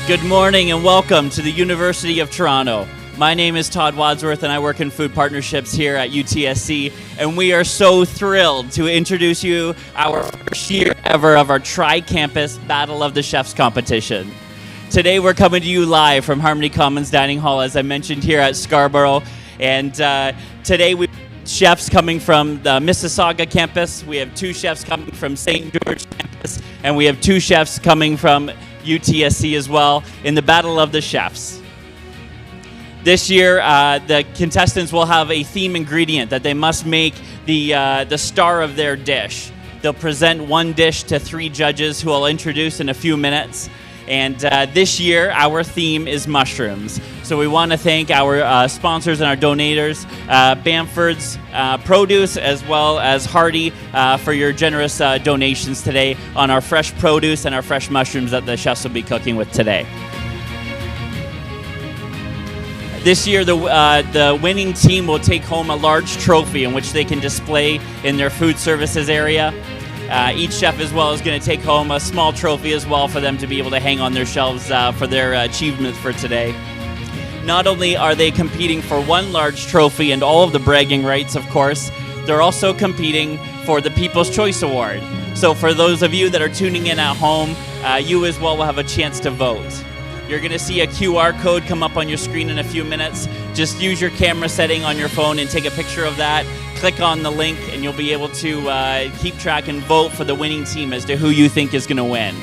Good morning and welcome to the University of Toronto. My name is Todd Wadsworth and I work in food partnerships here at UTSC, and we are so thrilled to introduce you our first year ever of our Tri-Campus Battle of the Chefs competition. Today we're coming to you live from Harmony Commons Dining Hall, as I mentioned, here at Scarborough, and today we have chefs coming from the Mississauga campus, we have two chefs coming from St. George campus, and we have two chefs coming from UTSC as well in the Battle of the Chefs. This year, the contestants will have a theme ingredient that they must make the star of their dish. They'll present one dish to three judges who I'll introduce in a few minutes. And this year, our theme is mushrooms. So we want to thank our sponsors and our donators, Bamford's Produce, as well as Hardy, for your generous donations today on our fresh produce and our fresh mushrooms that the chefs will be cooking with today. This year, the winning team will take home a large trophy in which they can display in their food services area. Each chef as well is going to take home a small trophy as well for them to be able to hang on their shelves for their achievements for today. Not only are they competing for one large trophy and all of the bragging rights, of course, they're also competing for the People's Choice Award. So for those of you that are tuning in at home, you as well will have a chance to vote. You're going to see a QR code come up on your screen in a few minutes. Just use your camera setting on your phone and take a picture of that. Click on the link and you'll be able to keep track and vote for the winning team as to who you think is going to win.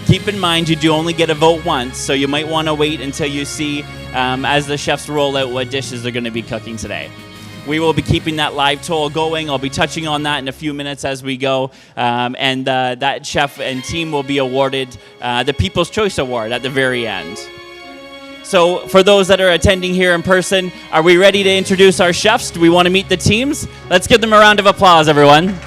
Keep in mind you do only get a vote once, so you might want to wait until you see as the chefs roll out what dishes they're going to be cooking today. We will be keeping that live toll going. I'll be touching on that in a few minutes as we go. And that chef and team will be awarded the People's Choice Award at the very end. So for those that are attending here in person, are we ready to introduce our chefs? Do we want to meet the teams? Let's give them a round of applause, everyone.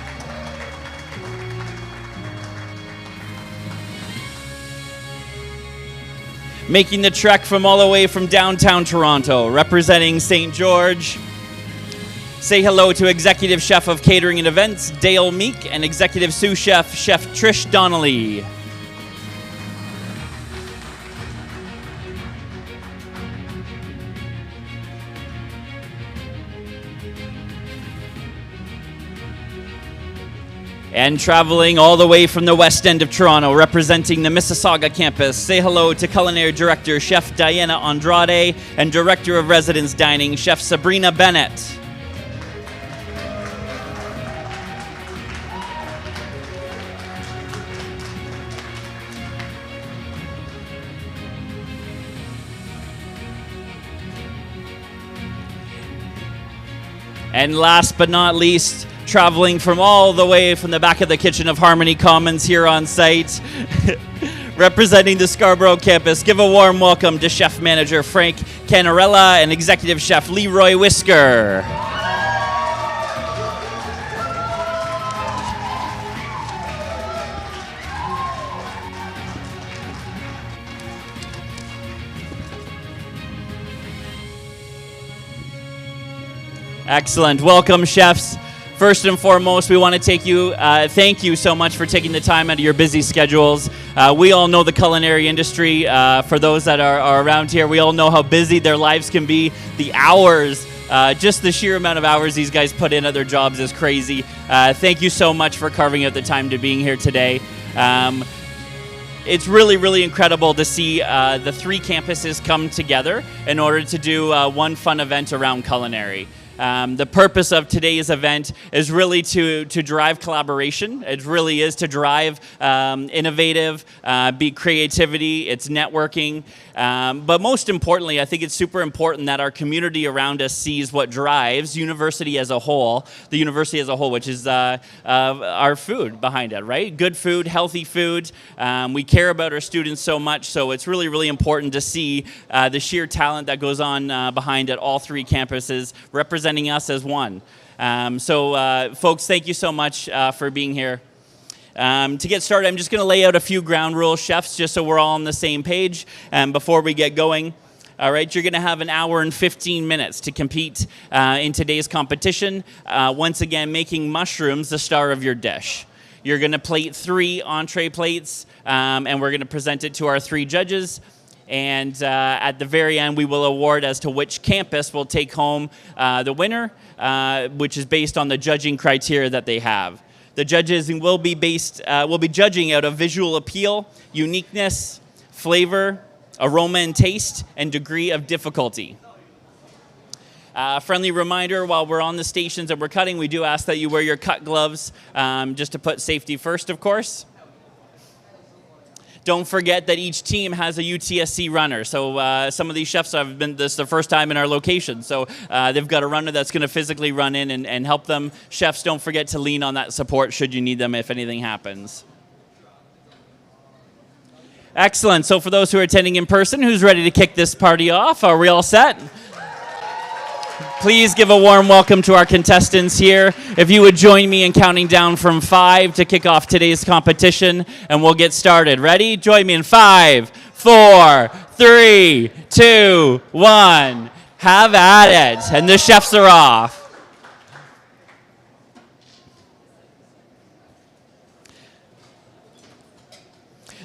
Making the trek from all the way from downtown Toronto, representing St. George. Say hello to Executive Chef of Catering and Events, Dale Meek, and Executive Sous Chef, Chef Trish Donnelly. And traveling all the way from the west end of Toronto, representing the Mississauga campus, say hello to Culinary Director, Chef Diana Andrade, and Director of Residence Dining, Chef Sabrina Bennett. And last but not least, traveling from all the way from the back of the kitchen of Harmony Commons here on site, representing the Scarborough campus, give a warm welcome to Chef Manager Frank Canarella and Executive Chef Leroy Whisker. Excellent. Welcome, chefs. First and foremost, we want to thank you so much for taking the time out of your busy schedules. We all know the culinary industry. For those that are around here, we all know how busy their lives can be. The hours, just the sheer amount of hours these guys put in at their jobs is crazy. Thank you so much for carving out the time to being here today. It's really, really incredible to see the three campuses come together in order to do one fun event around culinary. The purpose of today's event is really to drive collaboration. It really is to drive innovative, be creativity, it's networking. But most importantly, I think it's super important that our community around us sees what drives the university as a whole, which is our food behind it, right? Good food, healthy food. We care about our students so much, so it's really, really important to see the sheer talent that goes on behind at all three campuses, representing us as one. Folks, thank you so much for being here. To get started, I'm just going to lay out a few ground rules, chefs, just so we're all on the same page before we get going. All right, you're going to have an hour and 15 minutes to compete in today's competition. Once again, making mushrooms the star of your dish. You're going to plate 3 entree plates, and we're going to present it to our 3 judges. And at the very end, we will award as to which campus will take home the winner, which is based on the judging criteria that they have. The judges will be judging out of visual appeal, uniqueness, flavor, aroma and taste, and degree of difficulty. Friendly reminder, while we're on the stations that we're cutting, we do ask that you wear your cut gloves, just to put safety first, of course. Don't forget that each team has a UTSC runner. So some of these chefs have been, this is the first time in our location. So they've got a runner that's going to physically run in and help them. Chefs, don't forget to lean on that support should you need them if anything happens. Excellent. So for those who are attending in person, who's ready to kick this party off? Are we all set? Please give a warm welcome to our contestants here. If you would join me in counting down from 5 to kick off today's competition, and we'll get started. Ready? Join me in 5, 4, 3, 2, 1. Have at it. And the chefs are off.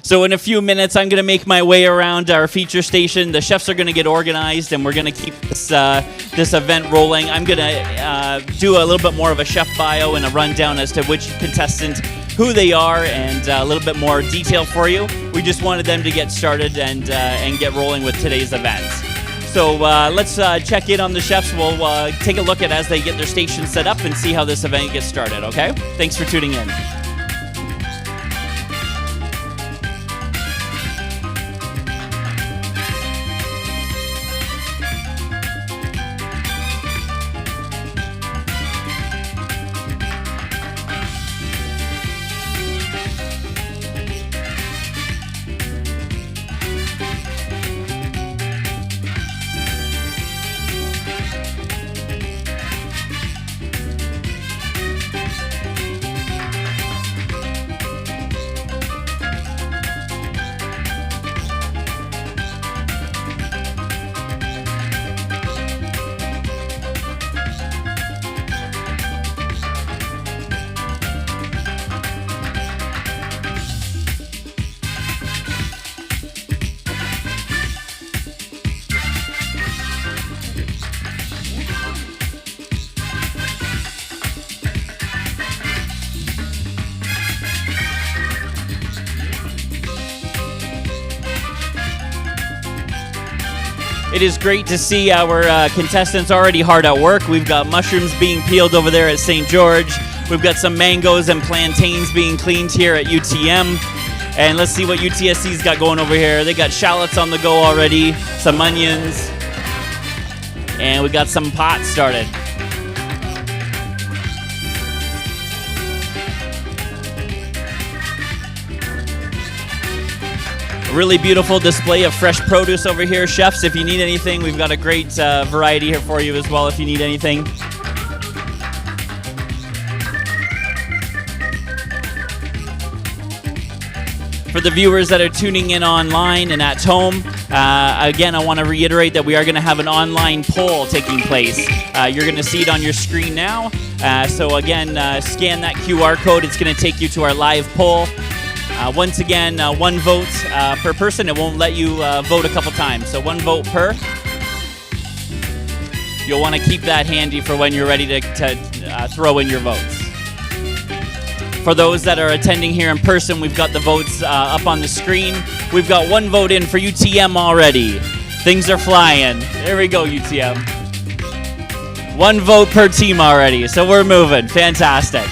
So in a few minutes, I'm going to make my way around our feature station. The chefs are going to get organized, and we're going to keep this event rolling. I'm going to do a little bit more of a chef bio and a rundown as to which contestant, who they are, and a little bit more detail for you. We just wanted them to get started and get rolling with today's event. So let's check in on the chefs. We'll take a look at as they get their station set up and see how this event gets started, okay? Thanks for tuning in. It is great to see our contestants already hard at work. We've got mushrooms being peeled over there at St. George. We've got some mangoes and plantains being cleaned here at UTM. And let's see what UTSC's got going over here. They got shallots on the go already, some onions, and we got some pots started. Really beautiful display of fresh produce over here. Chefs, if you need anything, we've got a great variety here for you as well if you need anything. For the viewers that are tuning in online and at home, again, I want to reiterate that we are going to have an online poll taking place. You're going to see it on your screen now. So again, scan that QR code. It's going to take you to our live poll. Once again, one vote per person. It won't let you vote a couple times. So one vote per. You'll want to keep that handy for when you're ready to throw in your votes. For those that are attending here in person, we've got the votes up on the screen. We've got one vote in for UTM already. Things are flying. There we go, UTM. One vote per team already. So we're moving. Fantastic.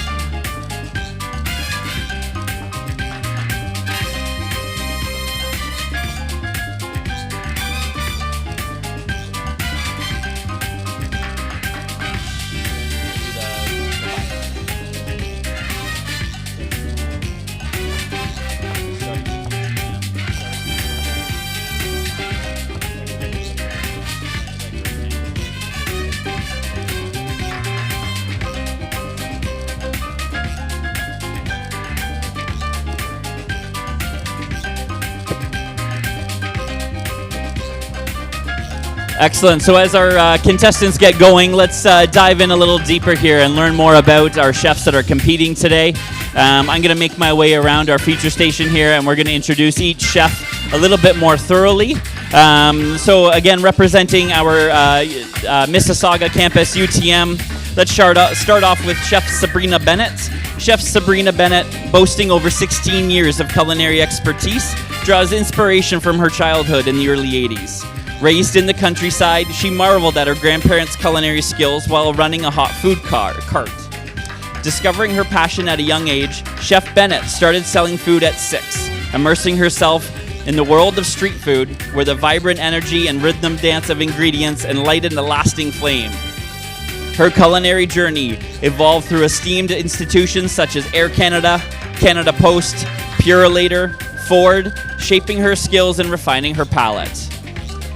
Excellent. So as our contestants get going, let's dive in a little deeper here and learn more about our chefs that are competing today. I'm going to make my way around our feature station here, and we're going to introduce each chef a little bit more thoroughly. So again, representing our Mississauga campus, UTM, let's start off with Chef Sabrina Bennett. Chef Sabrina Bennett, boasting over 16 years of culinary expertise, draws inspiration from her childhood in the early 80s. Raised in the countryside, she marveled at her grandparents' culinary skills while running a hot food cart. Discovering her passion at a young age, Chef Bennett started selling food at 6, immersing herself in the world of street food, where the vibrant energy and rhythm dance of ingredients enlightened a lasting flame. Her culinary journey evolved through esteemed institutions such as Air Canada, Canada Post, Purolator, Ford, shaping her skills and refining her palate.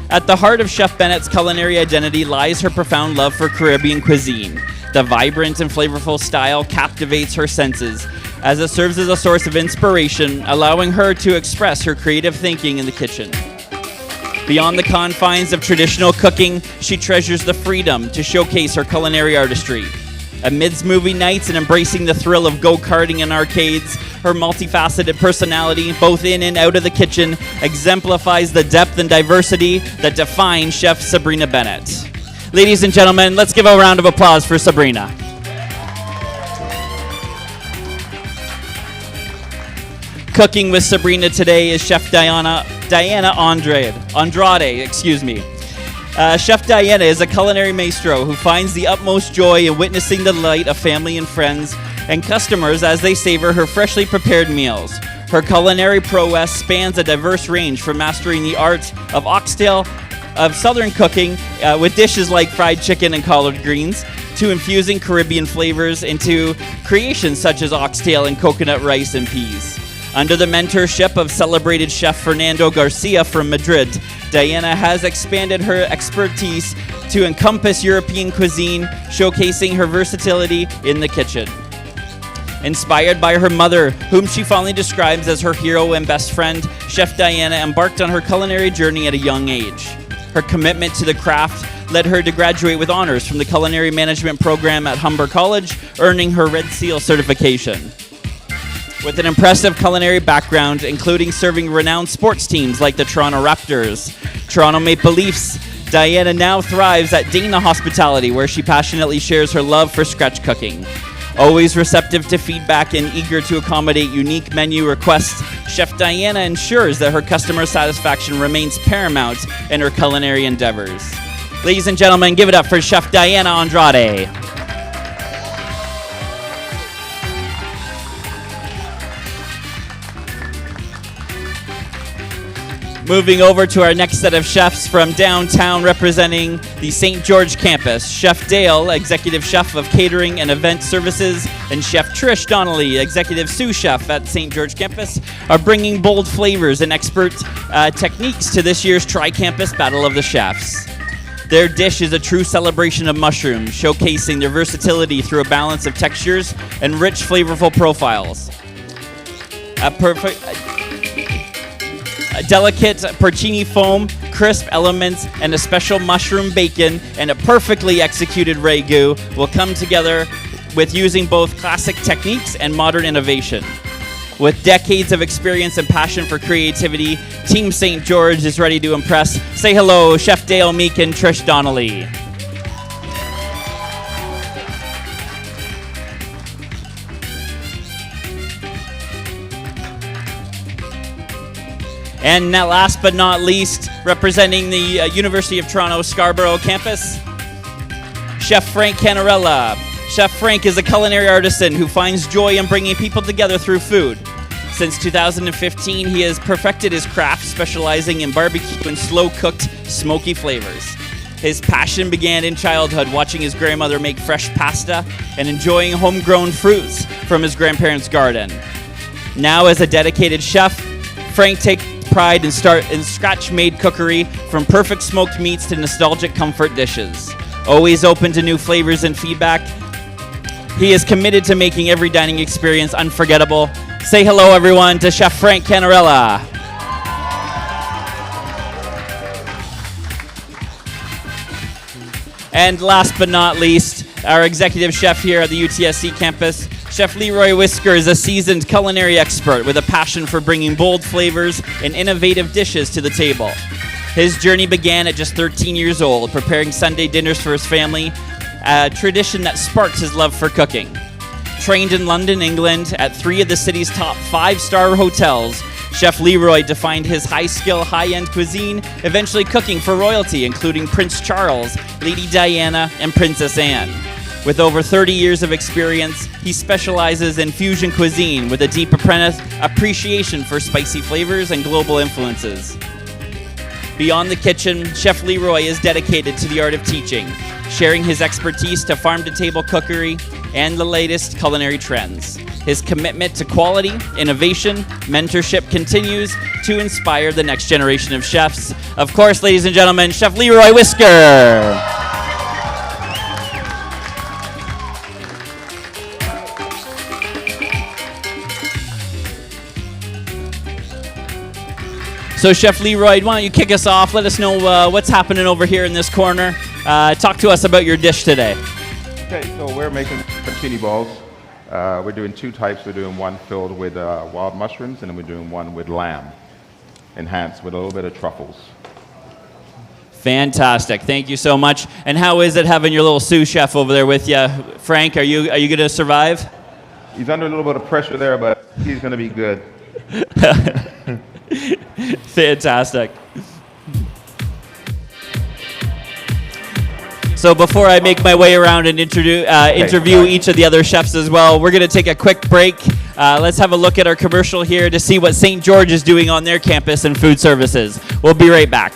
At the heart of Chef Bennett's culinary identity lies her profound love for Caribbean cuisine. The vibrant and flavorful style captivates her senses, as it serves as a source of inspiration, allowing her to express her creative thinking in the kitchen. Beyond the confines of traditional cooking, she treasures the freedom to showcase her culinary artistry. Amidst movie nights and embracing the thrill of go-karting in arcades, her multifaceted personality, both in and out of the kitchen, exemplifies the depth and diversity that define Chef Sabrina Bennett. Ladies and gentlemen, let's give a round of applause for Sabrina. Cooking with Sabrina today is Chef Diana Andrade. Chef Diana is a culinary maestro who finds the utmost joy in witnessing the delight of family and friends and customers as they savor her freshly prepared meals. Her culinary prowess spans a diverse range from mastering the art of oxtail, of southern cooking with dishes like fried chicken and collard greens, to infusing Caribbean flavors into creations such as oxtail and coconut rice and peas. Under the mentorship of celebrated chef Fernando Garcia from Madrid, Diana has expanded her expertise to encompass European cuisine, showcasing her versatility in the kitchen. Inspired by her mother, whom she fondly describes as her hero and best friend, Chef Diana embarked on her culinary journey at a young age. Her commitment to the craft led her to graduate with honors from the Culinary Management program at Humber College, earning her Red Seal certification. With an impressive culinary background, including serving renowned sports teams like the Toronto Raptors, Toronto Maple Leafs, Diana now thrives at Dana Hospitality, where she passionately shares her love for scratch cooking. Always receptive to feedback and eager to accommodate unique menu requests, Chef Diana ensures that her customer satisfaction remains paramount in her culinary endeavors. Ladies and gentlemen, give it up for Chef Diana Andrade. Moving over to our next set of chefs from downtown representing the St. George campus, Chef Dale, Executive Chef of Catering and Event Services, and Chef Trish Donnelly, Executive Sous Chef at St. George campus, are bringing bold flavors and expert techniques to this year's Tri-Campus Battle of the Chefs. Their dish is a true celebration of mushrooms, showcasing their versatility through a balance of textures and rich, flavorful profiles. A delicate porcini foam, crisp elements, and a special mushroom bacon and a perfectly executed ragu will come together with using both classic techniques and modern innovation. With decades of experience and passion for creativity, Team St. George is ready to impress. Say hello, Chef Dale Meek and Trish Donnelly. And now, last but not least, representing the University of Toronto Scarborough campus, Chef Frank Canarella. Chef Frank is a culinary artisan who finds joy in bringing people together through food. Since 2015, he has perfected his craft, specializing in barbecue and slow-cooked, smoky flavors. His passion began in childhood, watching his grandmother make fresh pasta and enjoying homegrown fruits from his grandparents' garden. Now, as a dedicated chef, Frank takes pride in scratch-made cookery, from perfect smoked meats to nostalgic comfort dishes. Always open to new flavors and feedback, he is committed to making every dining experience unforgettable. Say hello, everyone, to Chef Frank Canarella. And last but not least, our executive chef here at the UTSC campus, Chef Leroy Whisker, is a seasoned culinary expert with a passion for bringing bold flavors and innovative dishes to the table. His journey began at just 13 years old, preparing Sunday dinners for his family, a tradition that sparked his love for cooking. Trained in London, England, at 3 of the city's top 5-star hotels, Chef Leroy defined his high-skill, high-end cuisine, eventually cooking for royalty, including Prince Charles, Lady Diana, and Princess Anne. With over 30 years of experience, he specializes in fusion cuisine with a deep appreciation for spicy flavors and global influences. Beyond the kitchen, Chef Leroy is dedicated to the art of teaching, sharing his expertise to farm-to-table cookery and the latest culinary trends. His commitment to quality, innovation, mentorship continues to inspire the next generation of chefs. Of course, ladies and gentlemen, Chef Leroy Whisker. So Chef Leroy, why don't you kick us off? Let us know what's happening over here in this corner. Talk to us about your dish today. Okay, so we're making fettuccine balls. We're doing 2 types. We're doing one filled with wild mushrooms, and then we're doing one with lamb, enhanced with a little bit of truffles. Fantastic. Thank you so much. And how is it having your little sous chef over there with you? Frank, are you going to survive? He's under a little bit of pressure there, but he's going to be good. Fantastic. So before I make my way around and interview each of the other chefs as well, we're going to take a quick break. Let's have a look at our commercial here to see what St. George is doing on their campus in food services. We'll be right back.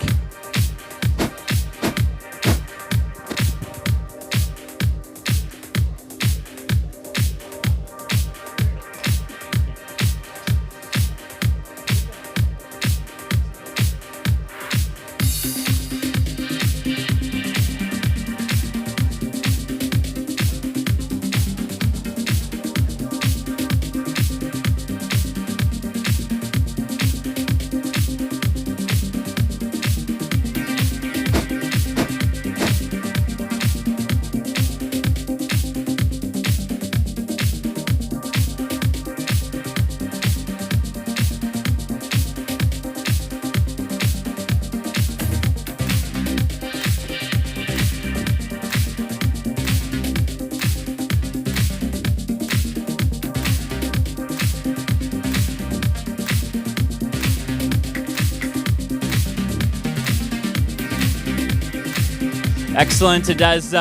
Excellent. It does.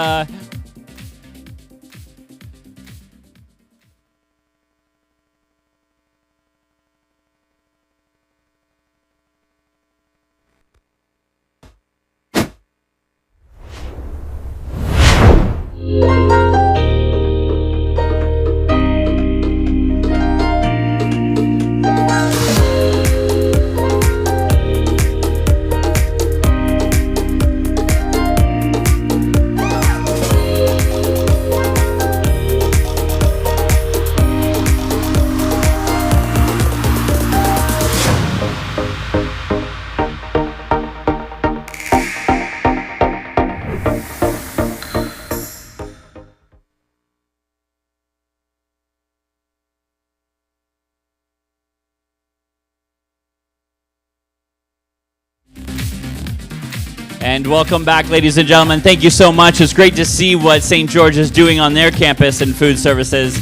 And welcome back, ladies and gentlemen. Thank you so much. It's great to see what St. George is doing on their campus in food services.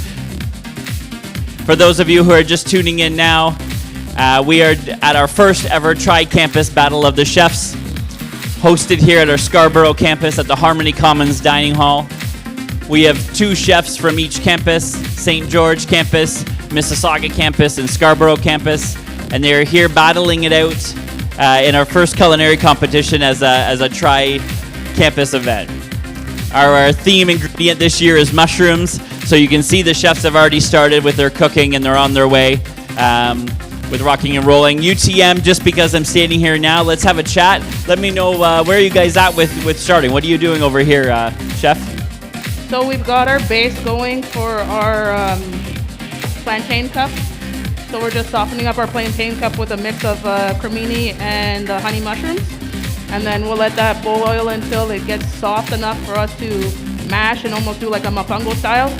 For those of you who are just tuning in now, we are at our first ever Tri-Campus Battle of the Chefs, hosted here at our Scarborough campus at the Harmony Commons Dining Hall. We have 2 chefs from each campus, St. George campus, Mississauga campus, and Scarborough campus, and they are here battling it out in our first culinary competition as a tri-campus event. Our theme ingredient this year is mushrooms, so you can see the chefs have already started with their cooking and they're on their way with rocking and rolling. UTM, just because I'm standing here now, let's have a chat. Let me know where are you guys at with starting. What are you doing over here, Chef? So we've got our base going for our plantain cup. So we're just softening up our plantain cup with a mix of cremini and honey mushrooms. And then we'll let that boil until it gets soft enough for us to mash and almost do like a mofongo style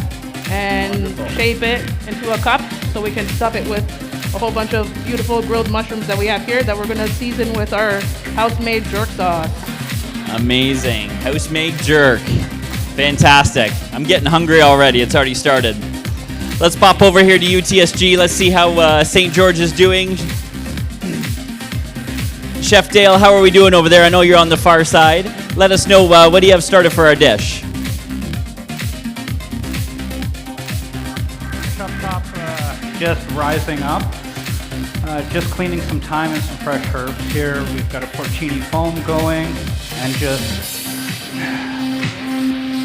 and shape it into a cup so we can stuff it with a whole bunch of beautiful grilled mushrooms that we have here that we're going to season with our house-made jerk sauce. Amazing. House-made jerk. Fantastic. I'm getting hungry already. It's already started. Let's pop over here to UTSG. Let's see how St. George is doing. Chef Dale, how are we doing over there? I know you're on the far side. Let us know what do you have started for our dish? Up top, just rising up. Just cleaning some thyme and some fresh herbs here. We've got a porcini foam going, and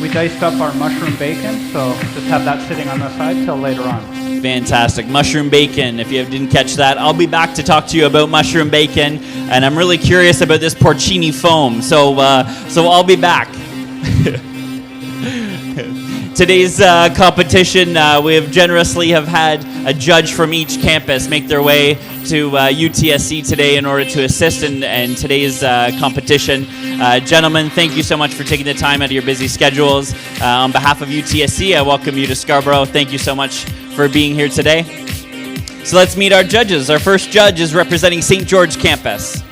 we diced up our mushroom bacon, so just have that sitting on the side till later on. Fantastic. Mushroom bacon. If you didn't catch that, I'll be back to talk to you about mushroom bacon, and I'm really curious about this porcini foam, so I'll be back. Today's competition, we have generously had a judge from each campus make their way to UTSC today in order to assist in today's competition. Gentlemen, thank you so much for taking the time out of your busy schedules. On behalf of UTSC, I welcome you to Scarborough. Thank you so much for being here today. So let's meet our judges. Our first judge is representing St. George campus.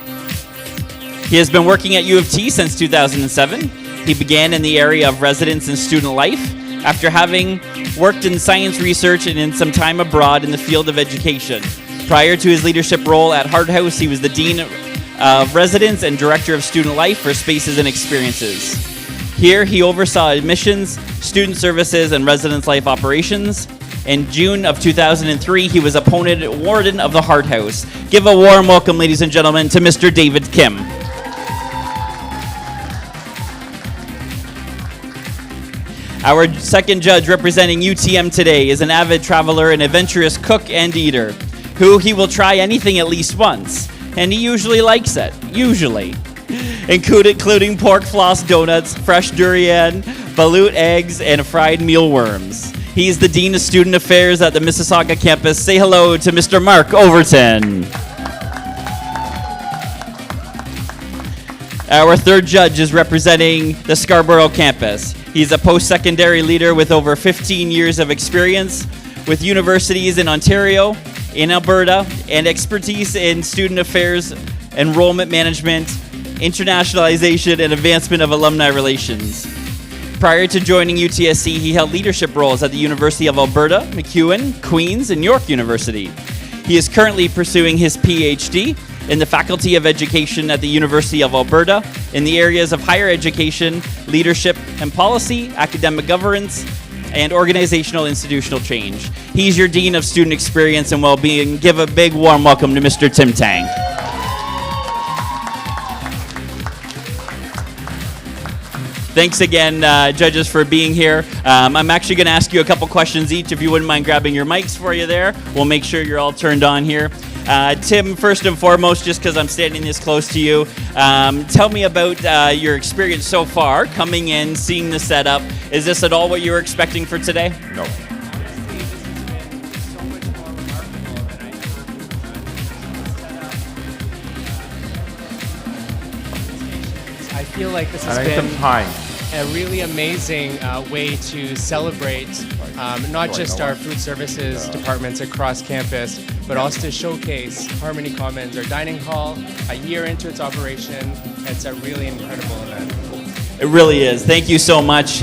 He has been working at U of T since 2007. He began in the area of residence and student life after having worked in science research and in some time abroad in the field of education. Prior to his leadership role at Hard House, he was the Dean of Residence and Director of Student Life for Spaces and Experiences. Here, he oversaw admissions, student services, and residence life operations. In June of 2003, he was appointed Warden of the Hard House. Give a warm welcome, ladies and gentlemen, to Mr. David Kim. Our second judge representing UTM today is an avid traveler and adventurous cook and eater, who he will try anything at least once, and he usually likes it, including pork floss donuts, fresh durian, balut eggs, and fried mealworms. He's the Dean of Student Affairs at the Mississauga campus. Say hello to Mr. Mark Overton. Our third judge is representing the Scarborough campus. He's a post-secondary leader with over 15 years of experience with universities in Ontario, in Alberta, and expertise in student affairs, enrollment management, internationalization, and advancement of alumni relations. Prior to joining UTSC, he held leadership roles at the University of Alberta, MacEwan, Queen's, and York University. He is currently pursuing his PhD in the Faculty of Education at the University of Alberta in the areas of higher education, leadership and policy, academic governance, and organizational institutional change. He's your Dean of Student Experience and Wellbeing. Give a big warm welcome to Mr. Tim Tang. Thanks again, judges, for being here. I'm actually going to ask you a couple questions each. If you wouldn't mind grabbing your mics for you there, we'll make sure you're all turned on here. Tim, first and foremost, just because I'm standing this close to you, tell me about your experience so far, coming in, seeing the setup. Is this at all what you were expecting for today? No. I feel like this I has need been some time. a really amazing way to celebrate not just our food services departments across campus, but also to showcase Harmony Commons, our dining hall, a year into its operation. It's a really incredible event. It really is. Thank you so much.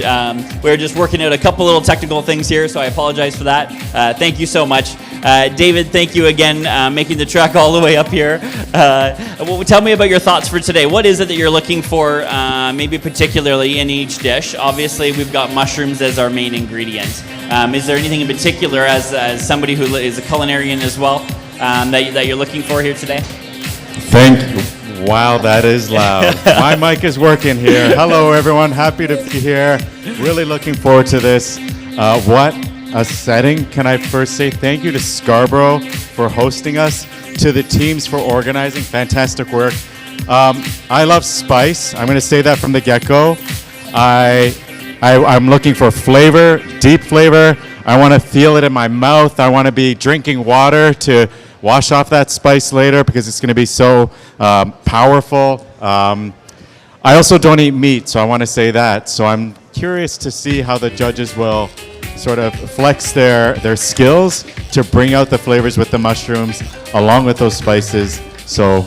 We're just working out a couple little technical things here, so I apologize for that. Thank you so much. David, thank you again, making the trek all the way up here. Tell me about your thoughts for today. What is it that you're looking for, maybe particularly in each dish? Obviously, we've got mushrooms as our main ingredient. Is there anything in particular, as somebody who is a culinarian as well, that you're looking for here today? Thank you. Wow, that is loud. My mic is working here. Hello, everyone. Happy to be here. Really looking forward to this. What a setting. Can I first say thank you to Scarborough for hosting us, to the teams for organizing. Fantastic work. I love spice. I'm going to say that from the get-go. I'm looking for flavor, deep flavor. I want to feel it in my mouth. I want to be drinking water to wash off that spice later because it's going to be so powerful. I also don't eat meat, so I want to say that. So I'm curious to see how the judges will sort of flex their skills to bring out the flavors with the mushrooms along with those spices. So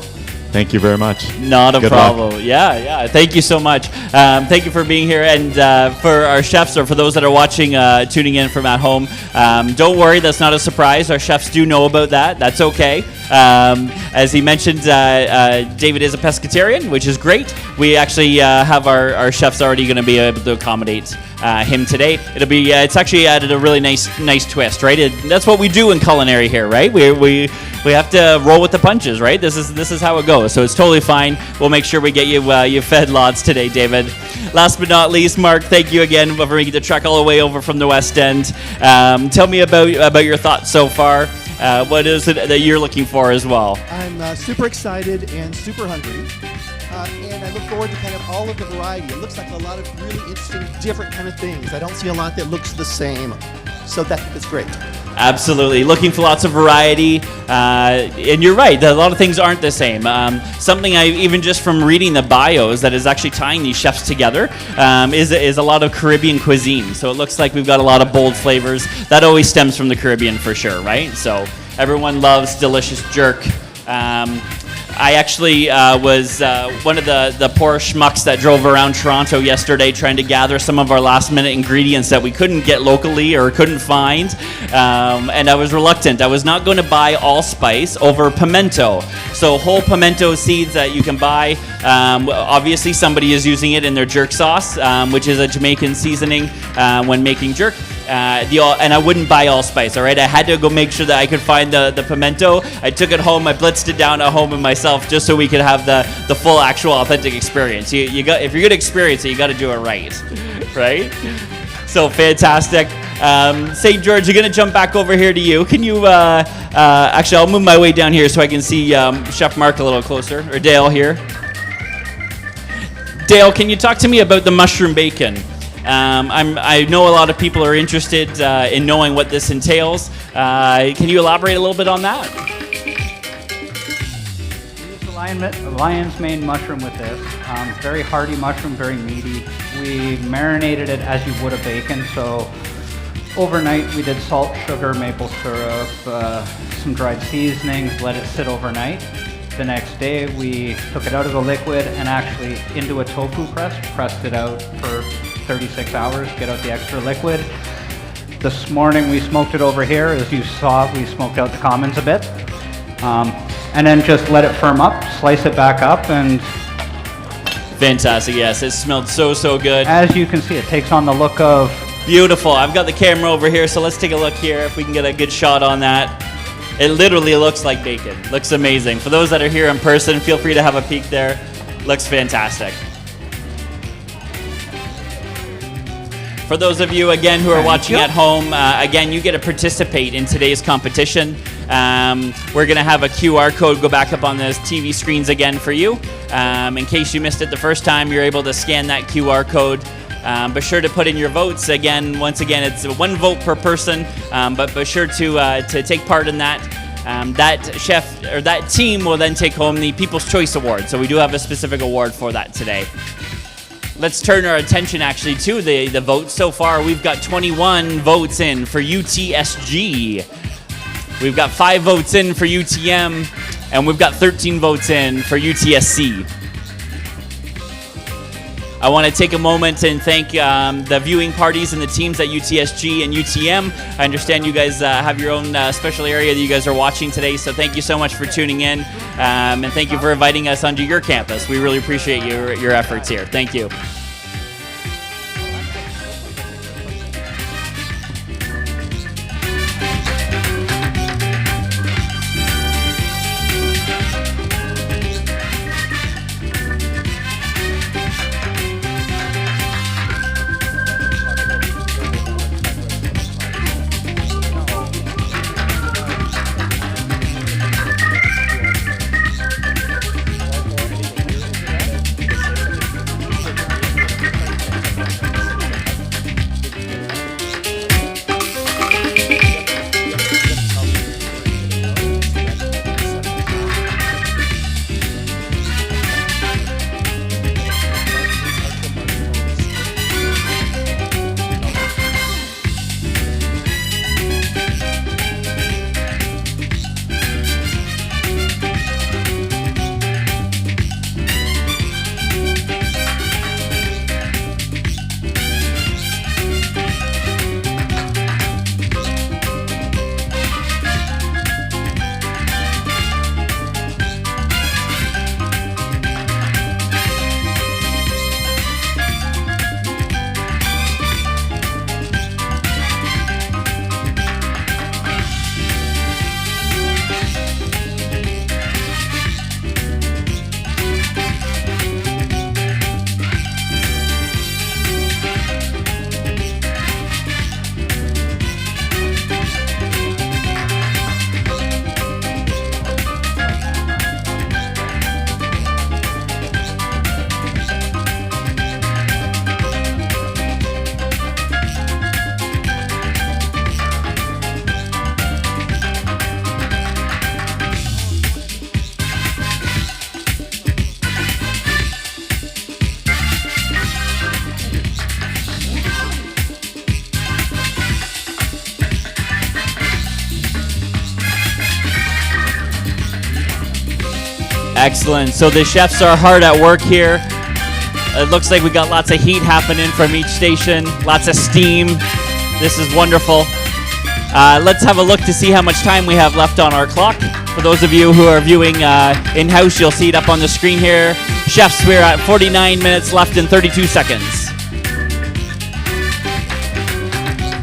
thank you very much. Not a Good problem. luck. Yeah. Thank you so much. Thank you for being here. And for our chefs, or for those that are watching, tuning in from at home, don't worry, that's not a surprise. Our chefs do know about that. That's okay. As he mentioned, David is a pescatarian, which is great. We actually have our chefs already going to be able to accommodate him today. It's actually added a really nice twist, right? That's what we do in culinary here, right? We have to roll with the punches, right? This is how it goes. So it's totally fine. We'll make sure we get you fed lots today, David. Last but not least, Mark, thank you again for making the trek all the way over from the West End. Tell me about your thoughts so far. What is it that you're looking for as well? I'm super excited and super hungry. And I look forward to kind of all of the variety. It looks like a lot of really interesting, different kind of things. I don't see a lot that looks the same. So that's great. Absolutely. Looking for lots of variety. And you're right, a lot of things aren't the same. Something even just from reading the bios that is actually tying these chefs together is a lot of Caribbean cuisine. So it looks like we've got a lot of bold flavors. That always stems from the Caribbean for sure, right? So everyone loves delicious jerk. I actually was one of the poor schmucks that drove around Toronto yesterday trying to gather some of our last minute ingredients that we couldn't get locally or couldn't find. And I was reluctant. I was not going to buy allspice over pimento. So whole pimento seeds that you can buy. Obviously somebody is using it in their jerk sauce, which is a Jamaican seasoning when making jerk. And I wouldn't buy allspice, all right? I had to go make sure that I could find the pimento. I took it home. I blitzed it down at home and myself just so we could have the full, actual, authentic experience. If you're going to experience it, you got to do it right, right? So fantastic. St. George, you're going to jump back over here to you. Can you, actually, I'll move my way down here so I can see Chef Mark a little closer, or Dale here. Dale, can you talk to me about the mushroom bacon? I know a lot of people are interested in knowing what this entails. Can you elaborate a little bit on that? We use the lion's mane mushroom with this. Very hearty mushroom, very meaty. We marinated it as you would a bacon. So overnight we did salt, sugar, maple syrup, some dried seasonings, let it sit overnight. The next day we took it out of the liquid and actually into a tofu press, pressed it out for 36 hours, get out the extra liquid. This morning we smoked it over here. As you saw, we smoked out the commons a bit. And then just let it firm up, slice it back up, and fantastic, yes. It smelled so good. as you can see, it takes on the look of... Beautiful. I've got the camera over here, so let's take a look here if we can get a good shot on that. It literally looks like bacon. Looks amazing. For those that are here in person, feel free to have a peek there. Looks fantastic. For those of you, again, who are watching at home, again, you get to participate in today's competition. We're going to have a QR code go back up on the TV screens again for you. In case you missed it the first time, you're able to scan that QR code. Be sure to put in your votes. Once again, it's 1 vote per person, but be sure to take part in that. That chef or that team will then take home the People's Choice Award. So we do have a specific award for that today. Let's turn our attention actually to the votes. So far, we've got 21 votes in for UTSG. We've got 5 votes in for UTM, and we've got 13 votes in for UTSC. I want to take a moment and thank the viewing parties and the teams at UTSG and UTM. I understand you guys have your own special area that you guys are watching today, so thank you so much for tuning in, and thank you for inviting us onto your campus. We really appreciate your efforts here. Thank you. Excellent. So the chefs are hard at work here. It looks like we got lots of heat happening from each station, lots of steam. This is wonderful. Let's have a look to see how much time we have left on our clock. For those of you who are viewing in-house, you'll see it up on the screen here. Chefs, we're at 49 minutes left and 32 seconds.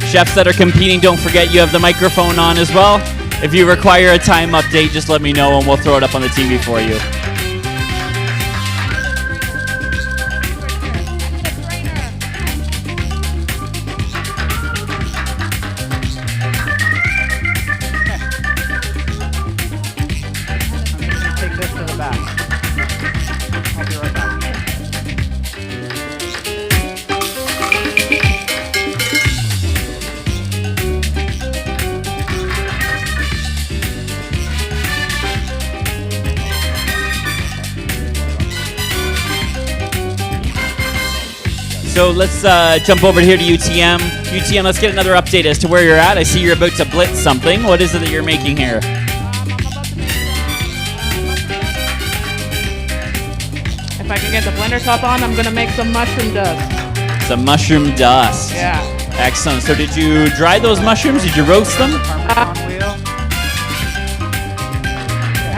Chefs that are competing, don't forget you have the microphone on as well. If you require a time update, just let me know and we'll throw it up on the TV for you. Take this to the back. I'll be right back. So let's jump over here to UTM. UTM, let's get another update as to where you're at. I see you're about to blitz something. What is it that you're making here? If I can get the blender top on, I'm gonna make some mushroom dust. Some mushroom dust. Yeah. Excellent. So did you dry those mushrooms? Did you roast them? Parmesan wheel.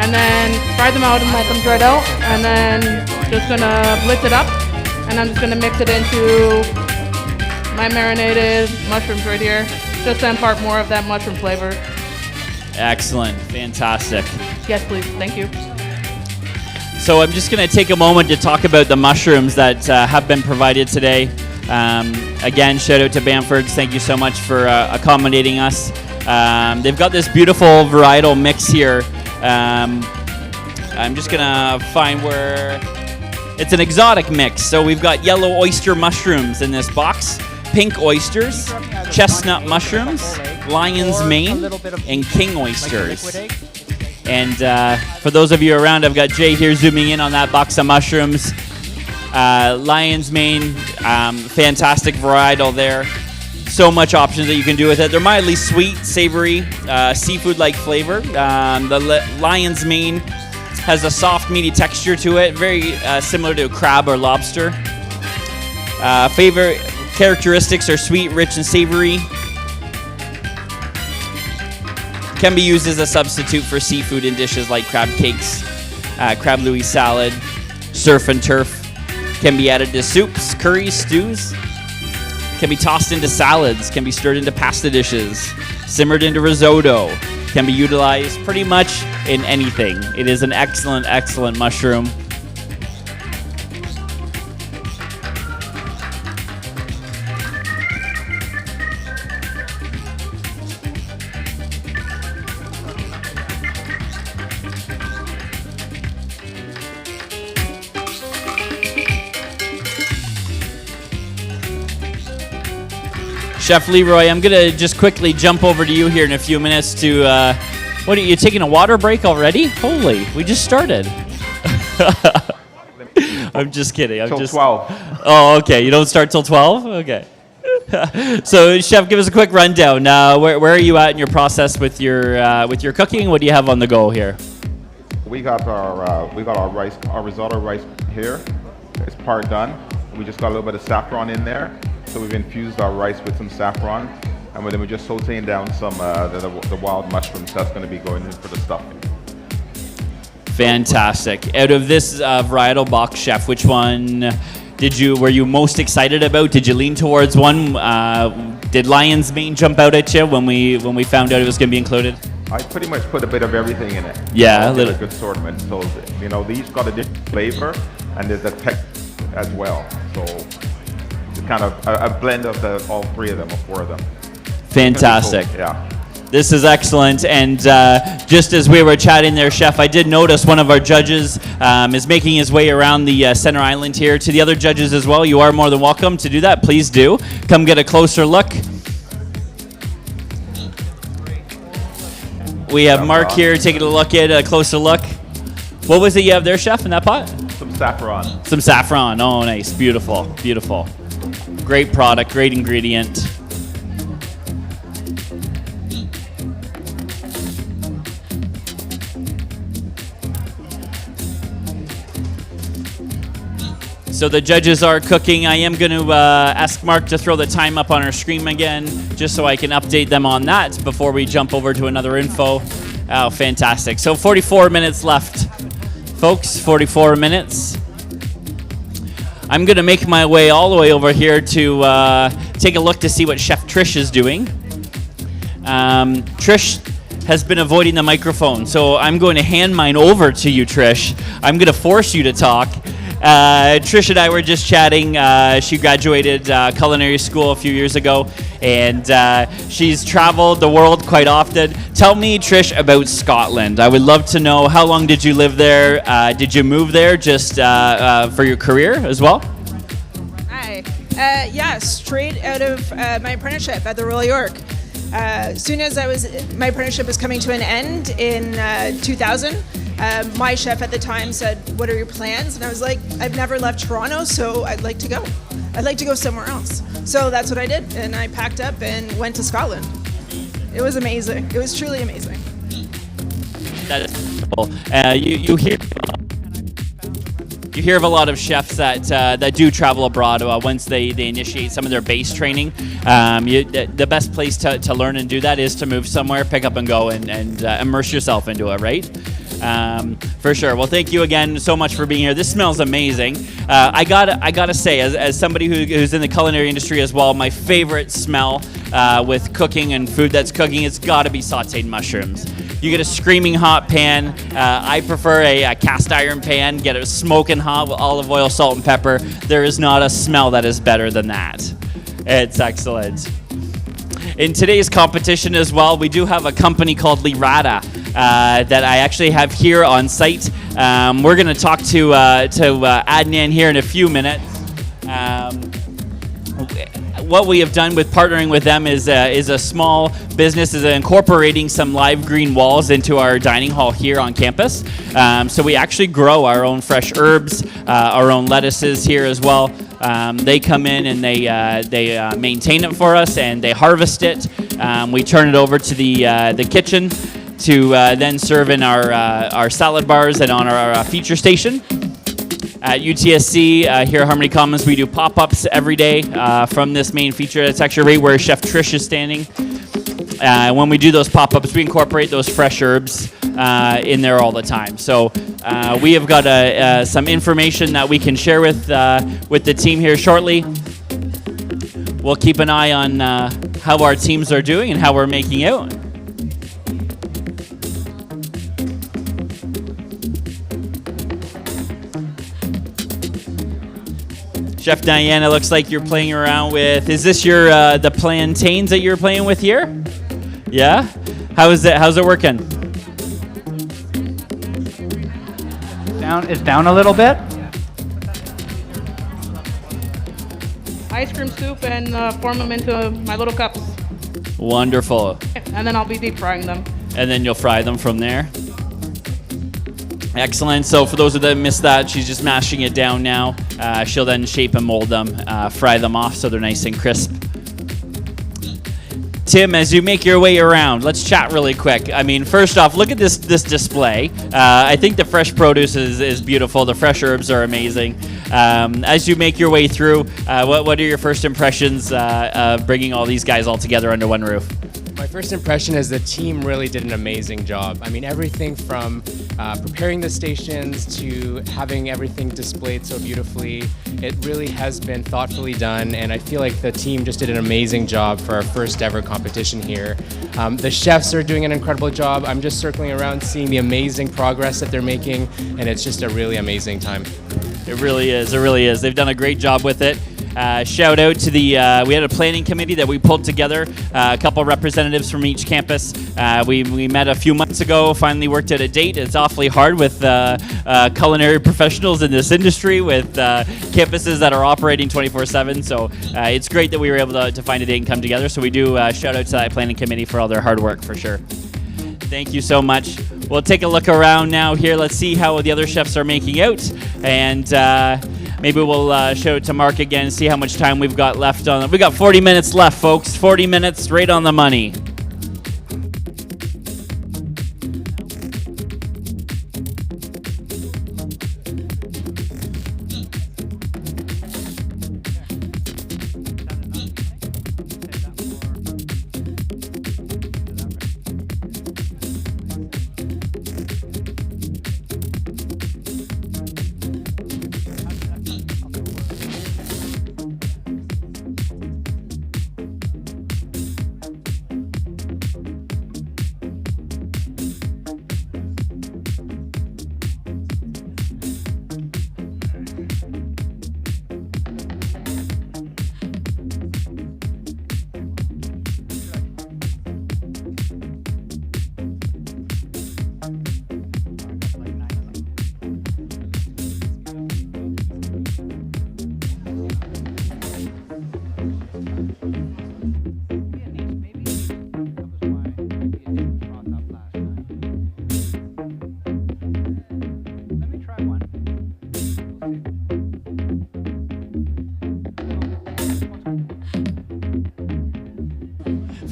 And then fry them out and let them dry out. And then just gonna blitz it up. And I'm just gonna mix it into my marinated mushrooms right here. Just to impart more of that mushroom flavor. Excellent. Fantastic. Yes, please. Thank you. So I'm just going to take a moment to talk about the mushrooms that have been provided today. Again, shout out to Bamford's. Thank you so much for accommodating us. They've got this beautiful varietal mix here. I'm just going to find where... It's an exotic mix. So we've got yellow oyster mushrooms in this box, pink oysters, chestnut mushrooms, lion's mane, and king oysters. And for those of you around, I've got Jay here zooming in on that box of mushrooms. Lion's mane, fantastic varietal there. So much options that you can do with it. They're mildly sweet, savory, seafood-like flavor. The lion's mane has a soft, meaty texture to it, very similar to crab or lobster. Favorite characteristics are sweet, rich, and savory. Can be used as a substitute for seafood in dishes like crab cakes, crab louis salad, surf and turf. Can be added to soups, curries, stews. Can be tossed into salads. Can be stirred into pasta dishes, simmered into risotto. Can be utilized pretty much in anything. It is an excellent, excellent mushroom. Chef Leroy, I'm going to just quickly jump over to you here in a few minutes to, what are you taking a water break already? Holy, we just started. I'm just kidding. Till 12. Oh, okay. You don't start till 12? Okay. So, Chef, give us a quick rundown. Where are you at in your process with your cooking? What do you have on the go here? We got our rice, our risotto rice here. It's part done. We just got a little bit of saffron in there. So we've infused our rice with some saffron, and then we're just sauteing down some the wild mushrooms that's going to be going in for the stuffing. Fantastic. Out of this varietal box, Chef, which one were you most excited about? Did you lean towards one? Did lion's mane jump out at you when we found out it was going to be included? I pretty much put a bit of everything in it. Yeah, a little good assortment. So they each got a different flavor, and there's a texture as well. So it's kind of a blend of all three of them or four of them. Fantastic. Cool. Yeah. This is excellent, and just as we were chatting there, Chef, I did notice one of our judges is making his way around the center island here. To the other judges as well, you are more than welcome to do that. Please do. Come get a closer look. We have Mark here taking a look at a closer look. What was it you have there, Chef, in that pot? Some saffron. Some saffron. Oh, nice. Beautiful. Beautiful. Great product. Great ingredient. So the judges are cooking. I am going to ask Mark to throw the time up on our screen again, just so I can update them on that before we jump over to another info. Oh, fantastic. So 44 minutes left, folks, 44 minutes. I'm going to make my way all the way over here to take a look to see what Chef Trish is doing. Trish has been avoiding the microphone, so I'm going to hand mine over to you, Trish. I'm going to force you to talk. Trish and I were just chatting. She graduated culinary school a few years ago, and she's traveled the world quite often. Tell me, Trish, about Scotland. I would love to know, how long did you live there? Did you move there just for your career as well? Hi. Yeah, straight out of my apprenticeship at the Royal York. Soon as my apprenticeship was coming to an end in 2000, my chef at the time said, "What are your plans?" And I was like, "I've never left Toronto, so I'd like to go. I'd like to go somewhere else." So that's what I did, and I packed up and went to Scotland. It was amazing. It was truly amazing. That is cool. You hear of a lot of chefs that do travel abroad once they initiate some of their base training. The best place to learn and do that is to move somewhere, pick up and go, and immerse yourself into it, right? For sure. Well, thank you again so much for being here. This smells amazing. I gotta say, as somebody who's in the culinary industry as well, my favorite smell with cooking and food that's cooking, it's got to be sautéed mushrooms. You get a screaming hot pan. I prefer a cast iron pan. Get it smoking hot with olive oil, salt, and pepper. There is not a smell that is better than that. It's excellent. In today's competition as well, we do have a company called Lirata that I actually have here on site. We're going to talk to Adnan here in a few minutes. What we have done with partnering with them is a small business, is incorporating some live green walls into our dining hall here on campus. So we actually grow our own fresh herbs, our own lettuces here as well. They come in and they maintain it for us, and they harvest it. We turn it over to the kitchen to then serve in our salad bars and on our feature station. At UTSC, here at Harmony Commons, we do pop-ups every day from this main feature. That's actually right where Chef Trish is standing. When we do those pop-ups, we incorporate those fresh herbs in there all the time. So we have got some information that we can share with the team here shortly. We'll keep an eye on how our teams are doing and how we're making out. Chef Diana, looks like you're playing around with, is this your the plantains that you're playing with here? Yeah? How's it working? It's down a little bit. Ice cream soup and form them into my little cups. Wonderful. And then I'll be deep frying them. And then you'll fry them from there. Excellent. So for those of that missed that, she's just mashing it down now. She'll then shape and mold them, fry them off so they're nice and crisp. Tim, as you make your way around, let's chat really quick. I mean, first off, look at this display. I think the fresh produce is beautiful. The fresh herbs are amazing. As you make your way through, what are your first impressions of bringing all these guys all together under one roof? My first impression is the team really did an amazing job. I mean, everything from preparing the stations to having everything displayed so beautifully. It really has been thoughtfully done, and I feel like the team just did an amazing job for our first ever competition here. The chefs are doing an incredible job. I'm just circling around seeing the amazing progress that they're making, and it's just a really amazing time. It really is. It really is. They've done a great job with it. Shout out to we had a planning committee that we pulled together, a couple representatives from each campus. We met a few months ago, finally worked out a date. It's awfully hard with culinary professionals in this industry, with campuses that are operating 24/7. So it's great that we were able to find a date and come together. So we do shout out to that planning committee for all their hard work, for sure. Thank you so much. We'll take a look around now here. Let's see how the other chefs are making out. And maybe we'll show it to Mark again and see how much time we've got left on. We got 40 minutes left, folks. 40 minutes, right on the money.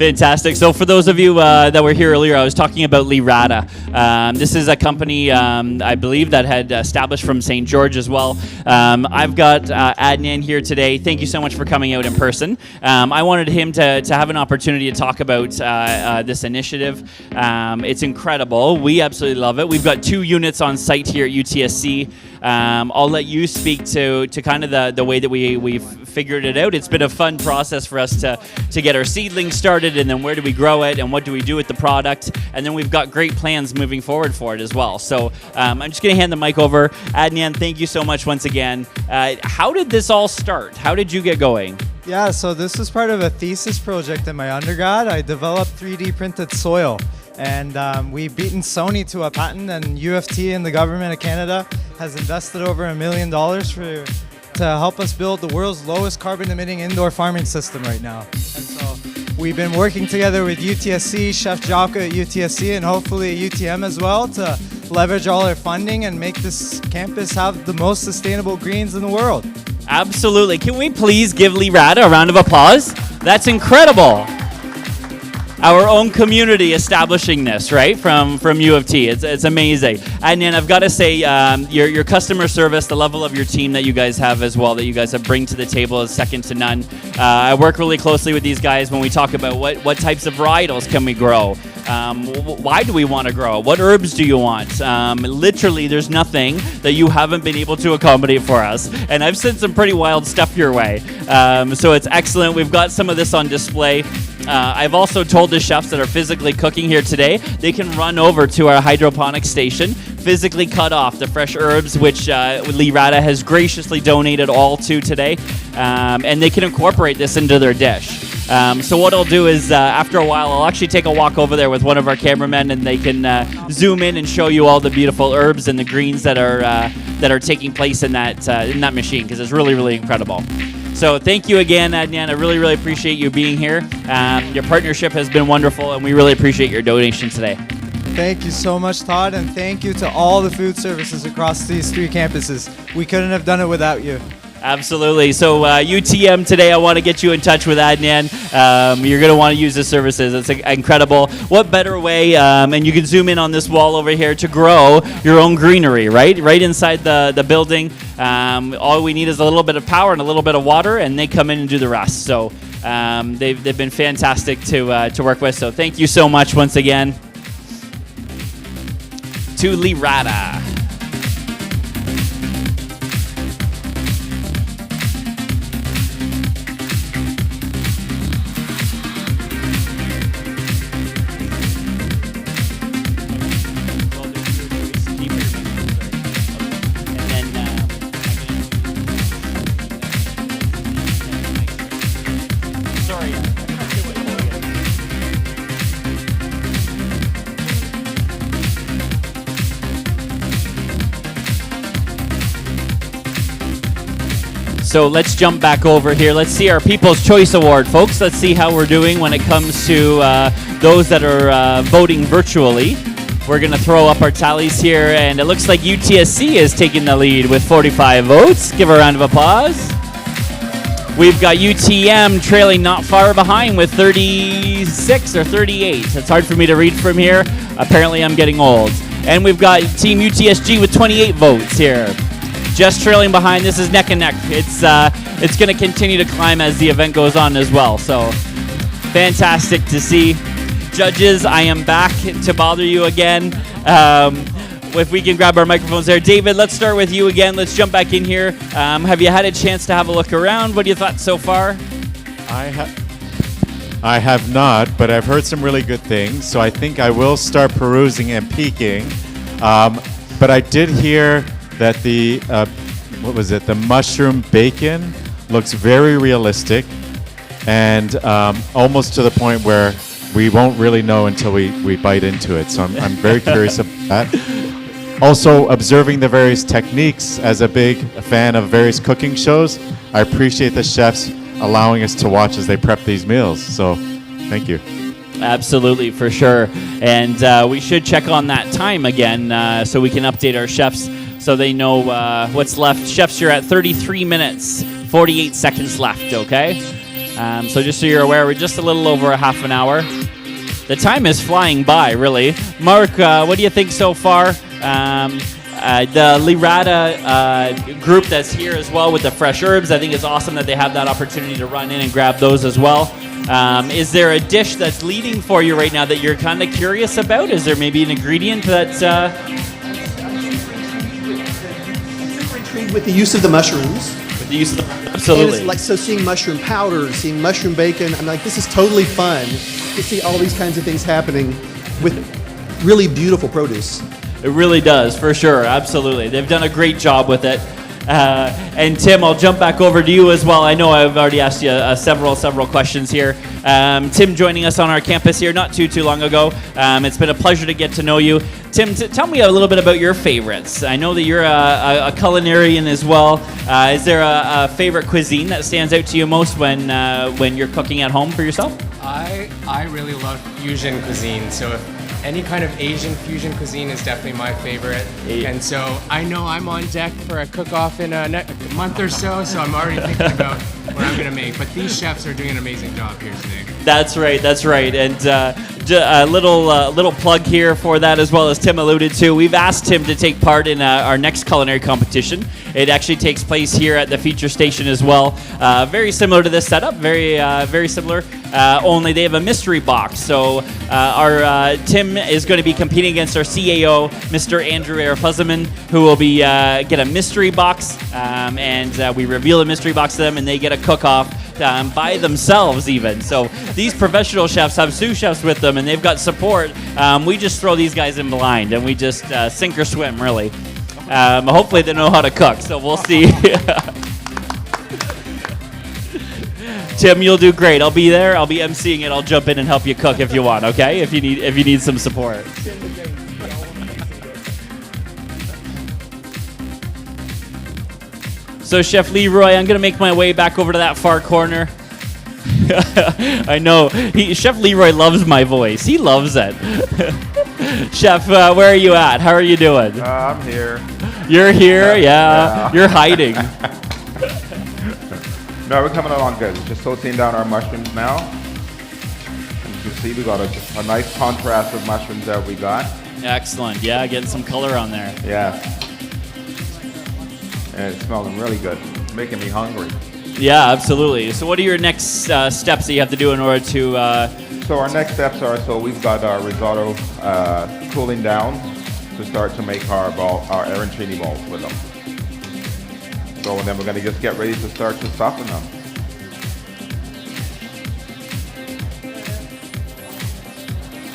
Fantastic. So for those of you that were here earlier, I was talking about Lirata. This is a company, I believe, that had established from St. George as well. I've got Adnan here today. Thank you so much for coming out in person. I wanted him to have an opportunity to talk about this initiative. It's incredible. We absolutely love it. We've got 2 units on site here at UTSC. I'll let you speak to kind of the way that we've figured it out. It's been a fun process for us to get our seedlings started, and then where do we grow it, and what do we do with the product, and then we've got great plans moving forward for it as well. So I'm just going to hand the mic over. Adnan, thank you so much once again. How did this all start? How did you get going? Yeah, so this was part of a thesis project in my undergrad. I developed 3D printed soil, and we've beaten Sony to a patent, and UFT and the government of Canada has invested over $1 million to help us build the world's lowest carbon emitting indoor farming system right now. And so we've been working together with UTSC, Chef Jocko at UTSC, and hopefully at UTM as well, to leverage all our funding and make this campus have the most sustainable greens in the world. Absolutely. Can we please give Lirata a round of applause? That's incredible. Our own community establishing this, right, from U of T. It's amazing. And then I've got to say, your customer service, the level of your team that you guys have as well, that you guys have bring to the table is second to none. I work really closely with these guys when we talk about what types of varietals can we grow. Why do we want to grow? What herbs do you want? Literally, there's nothing that you haven't been able to accommodate for us. And I've sent some pretty wild stuff your way. So it's excellent. We've got some of this on display. I've also told the chefs that are physically cooking here today, they can run over to our hydroponic station, physically cut off the fresh herbs, which Lirata has graciously donated all to today, and they can incorporate this into their dish. So what I'll do is, after a while, I'll actually take a walk over there with one of our cameramen, and they can zoom in and show you all the beautiful herbs and the greens that are taking place in that machine, because it's really, really incredible. So thank you again, Adnan. I really, really appreciate you being here. Your partnership has been wonderful, and we really appreciate your donation today. Thank you so much, Todd, and thank you to all the food services across these 3 campuses. We couldn't have done it without you. Absolutely. So UTM today, I want to get you in touch with Adnan. You're going to want to use his services. It's incredible. What better way, and you can zoom in on this wall over here, to grow your own greenery, right inside the building. All we need is a little bit of power and a little bit of water, and they come in and do the rest. So they've been fantastic to work with. So thank you so much once again to Lirata. So let's jump back over here. Let's see our People's Choice Award, folks. Let's see how we're doing when it comes to those that are voting virtually. We're going to throw up our tallies here, and it looks like UTSC is taking the lead with 45 votes. Give a round of applause. We've got UTM trailing not far behind with 36 or 38. It's hard for me to read from here. Apparently I'm getting old. And we've got Team UTSG with 28 votes here. Just trailing behind. This is neck and neck. It's going to continue to climb as the event goes on as well. So fantastic to see. Judges, I am back to bother you again. If we can grab our microphones there. David, let's start with you again. Let's jump back in here. Have you had a chance to have a look around? What do you thought so far? I have not, but I've heard some really good things, so I think I will start perusing and peeking. But I did hear that the mushroom bacon looks very realistic, and almost to the point where we won't really know until we bite into it. So I'm very curious about that. Also, observing the various techniques. As a big fan of various cooking shows, I appreciate the chefs allowing us to watch as they prep these meals. So thank you. Absolutely, for sure. And we should check on that time again so we can update our chefs so they know what's left. Chefs, you're at 33 minutes, 48 seconds left, okay? So just so you're aware, we're just a little over a half an hour. The time is flying by, really. Mark, what do you think so far? The Lirata group that's here as well with the fresh herbs, I think it's awesome that they have that opportunity to run in and grab those as well. Is there a dish that's leading for you right now that you're kind of curious about? Is there maybe an ingredient that's... I'm super intrigued with the use of the mushrooms. The use of the, And absolutely. it's like, so seeing mushroom powder, seeing mushroom bacon, I'm like, this is totally fun to see all these kinds of things happening with really beautiful produce. It really does, for sure. Absolutely. They've done a great job with it. And Tim, I'll jump back over to you as well. I know I've already asked you several questions here. Tim joining us on our campus here not too long ago. It's been a pleasure to get to know you. Tim, tell me a little bit about your favorites. I know that you're a culinarian as well. Is there a favorite cuisine that stands out to you most when you're cooking at home for yourself? I really love fusion cuisine. So if any kind of Asian fusion cuisine is definitely my favorite. And so I know I'm on deck for a cook-off in a month or so I'm already thinking about what I'm going to make. But these chefs are doing an amazing job here today. That's right. And a little plug here for that as well, as Tim alluded to. We've asked Tim to take part in our next culinary competition. It actually takes place here at the feature station as well. Very similar to this setup, very similar. Only they have a mystery box. So our Tim is going to be competing against our CAO, Mr. Andrew Arafuzzaman, who will be get a mystery box, and we reveal a mystery box to them, and they get a cook-off by themselves even. So these professional chefs have sous chefs with them, and they've got support. We just throw these guys in blind, and we just sink or swim, really. Hopefully they know how to cook, so we'll see. Tim, you'll do great. I'll be there. I'll be emceeing it. I'll jump in and help you cook if you want, okay? If you need some support. So Chef Leroy, I'm going to make my way back over to that far corner. I know. Chef Leroy loves my voice. He loves it. Chef, where are you at? How are you doing? I'm here. You're here? Yeah. You're hiding. No, we're coming along good. We're just sauteing down our mushrooms now. And you can see we got a nice contrast of mushrooms that we got. Excellent. Yeah, getting some color on there. Yeah. And it's smelling really good. It's making me hungry. Yeah, absolutely. So what are your next steps that you have to do in order to... So our next steps are, so we've got our risotto cooling down to start to make our arancini balls with them. So and then we're going to just get ready to start to soften them.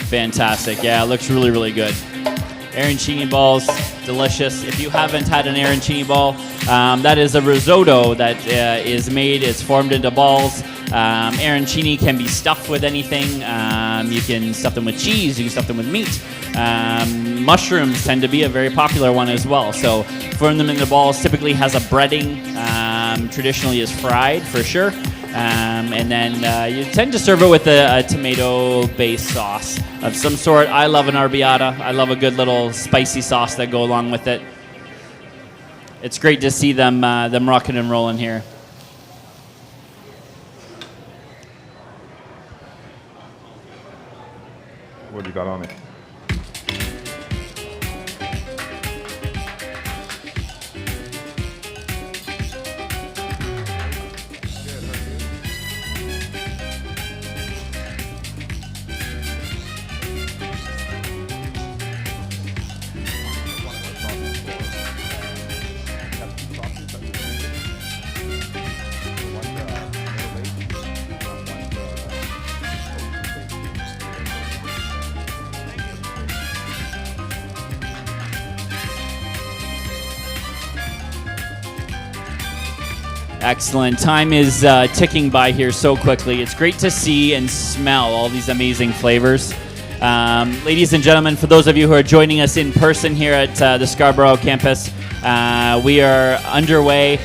Fantastic. Yeah, it looks really, really good. Arancini balls, delicious. If you haven't had an arancini ball, that is a risotto that is made. It's formed into balls. Arancini can be stuffed with anything. You can stuff them with cheese. You can stuff them with meat. Mushrooms tend to be a very popular one as well. So form them into balls. Typically has a breading. Traditionally is fried for sure. And then you tend to serve it with a tomato-based sauce of some sort. I love an arrabbiata. I love a good little spicy sauce that go along with it. It's great to see them rocking and rolling here. What do you got on it? Excellent. Time is ticking by here so quickly. It's great to see and smell all these amazing flavors. Ladies and gentlemen, for those of you who are joining us in person here at the Scarborough campus, we are underway.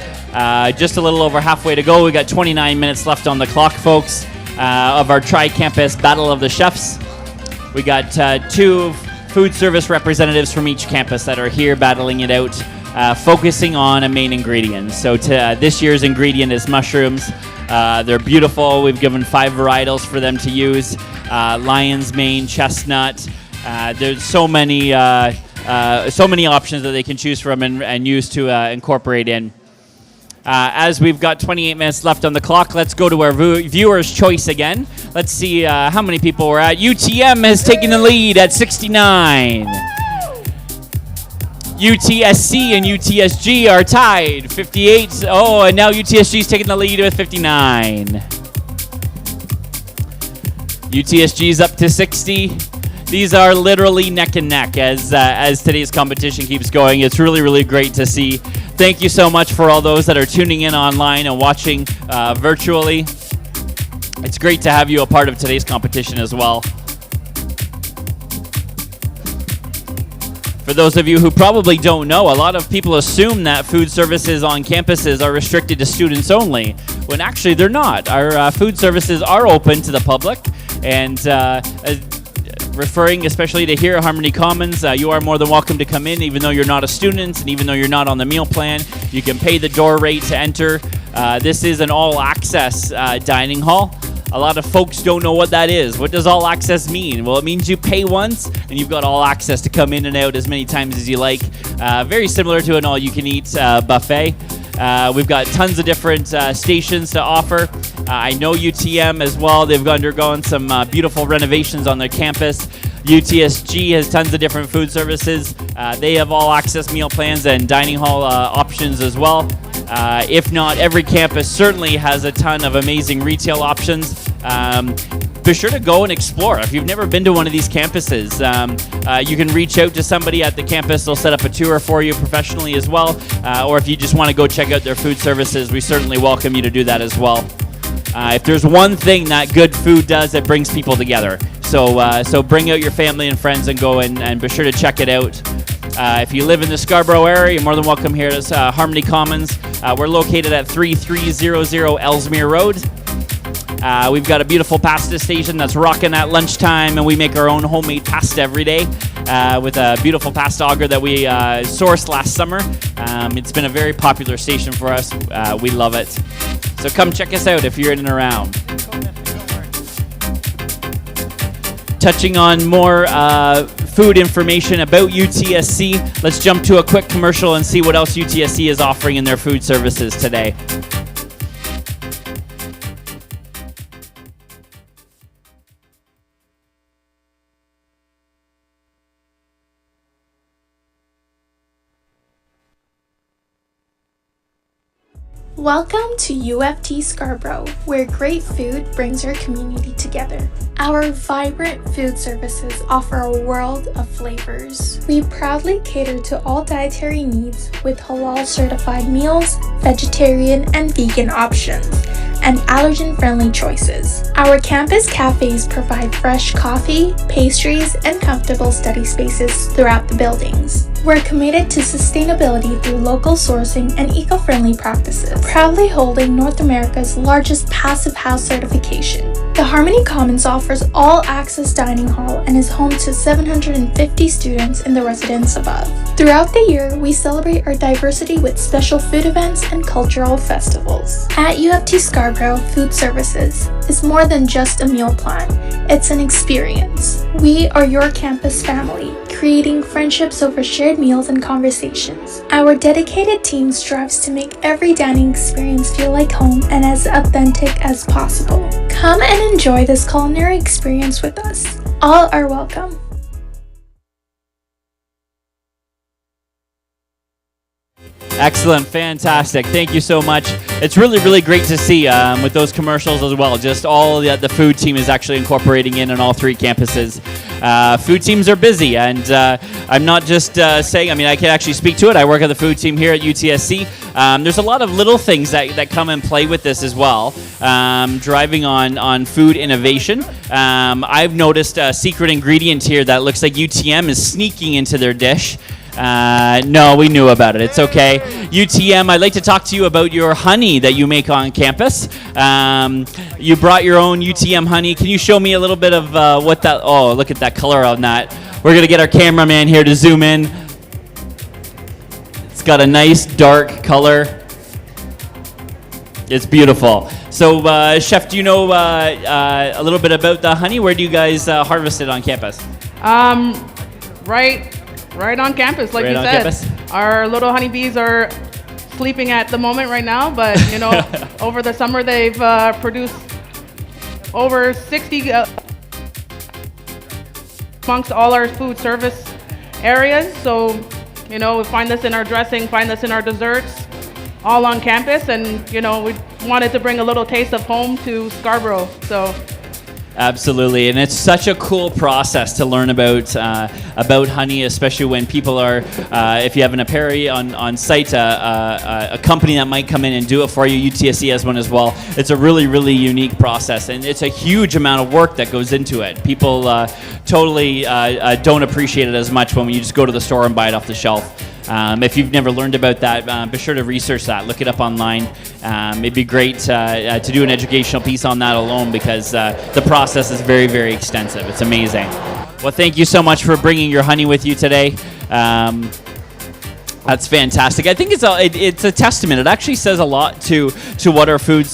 Just a little over halfway to go. We got 29 minutes left on the clock, folks, of our Tri-Campus Battle of the Chefs. We got two food service representatives from each campus that are here battling it out. Focusing on a main ingredient. So this year's ingredient is mushrooms. They're beautiful. We've given 5 varietals for them to use. Lion's mane, chestnut. There's so many options that they can choose from and use to incorporate in. As we've got 28 minutes left on the clock, let's go to our viewer's choice again. Let's see how many people we're at. UTM has taken the lead at 69. UTSC and UTSG are tied, 58. Oh, and now UTSG is taking the lead with 59. UTSG is up to 60. These are literally neck and neck as today's competition keeps going. It's really, really great to see. Thank you so much for all those that are tuning in online and watching virtually. It's great to have you a part of today's competition as well. For those of you who probably don't know, a lot of people assume that food services on campuses are restricted to students only, when actually they're not. Our food services are open to the public, and referring especially to here at Harmony Commons, you are more than welcome to come in even though you're not a student and even though you're not on the meal plan. You can pay the door rate to enter. This is an all-access dining hall. A lot of folks don't know what that is. What does all access mean? Well, it means you pay once and you've got all access to come in and out as many times as you like. Very similar to an all-you-can-eat buffet. We've got tons of different stations to offer. I know UTM as well. They've undergone some beautiful renovations on their campus. UTSG has tons of different food services. They have all-access meal plans and dining hall options as well. If not, every campus certainly has a ton of amazing retail options. Be sure to go and explore. If you've never been to one of these campuses, you can reach out to somebody at the campus. They'll set up a tour for you professionally as well. Or if you just want to go check out their food services, we certainly welcome you to do that as well. If there's one thing that good food does, it brings people together. So bring out your family and friends and go and be sure to check it out. If you live in the Scarborough area, you're more than welcome here at Harmony Commons. We're located at 3300 Ellesmere Road. We've got a beautiful pasta station that's rocking at lunchtime, and we make our own homemade pasta every day with a beautiful pasta auger that we sourced last summer. It's been a very popular station for us. We love it. So come check us out if you're in and around. Touching on more food information about UTSC, let's jump to a quick commercial and see what else UTSC is offering in their food services today. Welcome to UFT Scarborough, where great food brings our community together. Our vibrant food services offer a world of flavors. We proudly cater to all dietary needs with halal certified meals, vegetarian and vegan options, and allergen-friendly choices. Our campus cafes provide fresh coffee, pastries, and comfortable study spaces throughout the buildings. We're committed to sustainability through local sourcing and eco-friendly practices, proudly holding North America's largest passive house certification. The Harmony Commons offers all-access dining hall and is home to 750 students in the residence above. Throughout the year, we celebrate our diversity with special food events and cultural festivals. At UFT Scarborough, food services is more than just a meal plan. It's an experience. We are your campus family, creating friendships over shared meals and conversations. Our dedicated team strives to make every dining experience feel like home and as authentic as possible. Come and enjoy this culinary experience with us. All are welcome. Excellent, fantastic. Thank you so much. It's really, really great to see with those commercials as well. Just all the food team is actually incorporating in on all 3 campuses. Food teams are busy, and I'm not just saying, I can actually speak to it. I work on the food team here at UTSC. There's a lot of little things that come and play with this as well, driving on food innovation. I've noticed a secret ingredient here that looks like UTM is sneaking into their dish. No, we knew about it. It's okay. UTM, I'd like to talk to you about your honey that you make on campus. You brought your own UTM honey. Can you show me a little bit of what that... Oh, look at that color on that. We're going to get our cameraman here to zoom in. It's got a nice dark color. It's beautiful. So, Chef, do you know a little bit about the honey? Where do you guys harvest it on campus? Right on campus, like Right you on said. campus? Our little honeybees are sleeping at the moment right now, but you know, over the summer they've produced over 60 amongst all our food service areas. So, you know, we find this in our dressing, find this in our desserts, all on campus, and you know, we wanted to bring a little taste of home to Scarborough. So. Absolutely, and it's such a cool process to learn about honey, especially when people are, if you have an apiary on site, a company that might come in and do it for you. UTSC has one as well. It's a really, really unique process, and it's a huge amount of work that goes into it. People totally don't appreciate it as much when you just go to the store and buy it off the shelf. If you've never learned about that, be sure to research that. Look it up online. It'd be great to do an educational piece on that alone, because the process is very, very extensive. It's amazing. Well, thank you so much for bringing your honey with you today. That's fantastic. I think it's a testament. It actually says a lot to what our food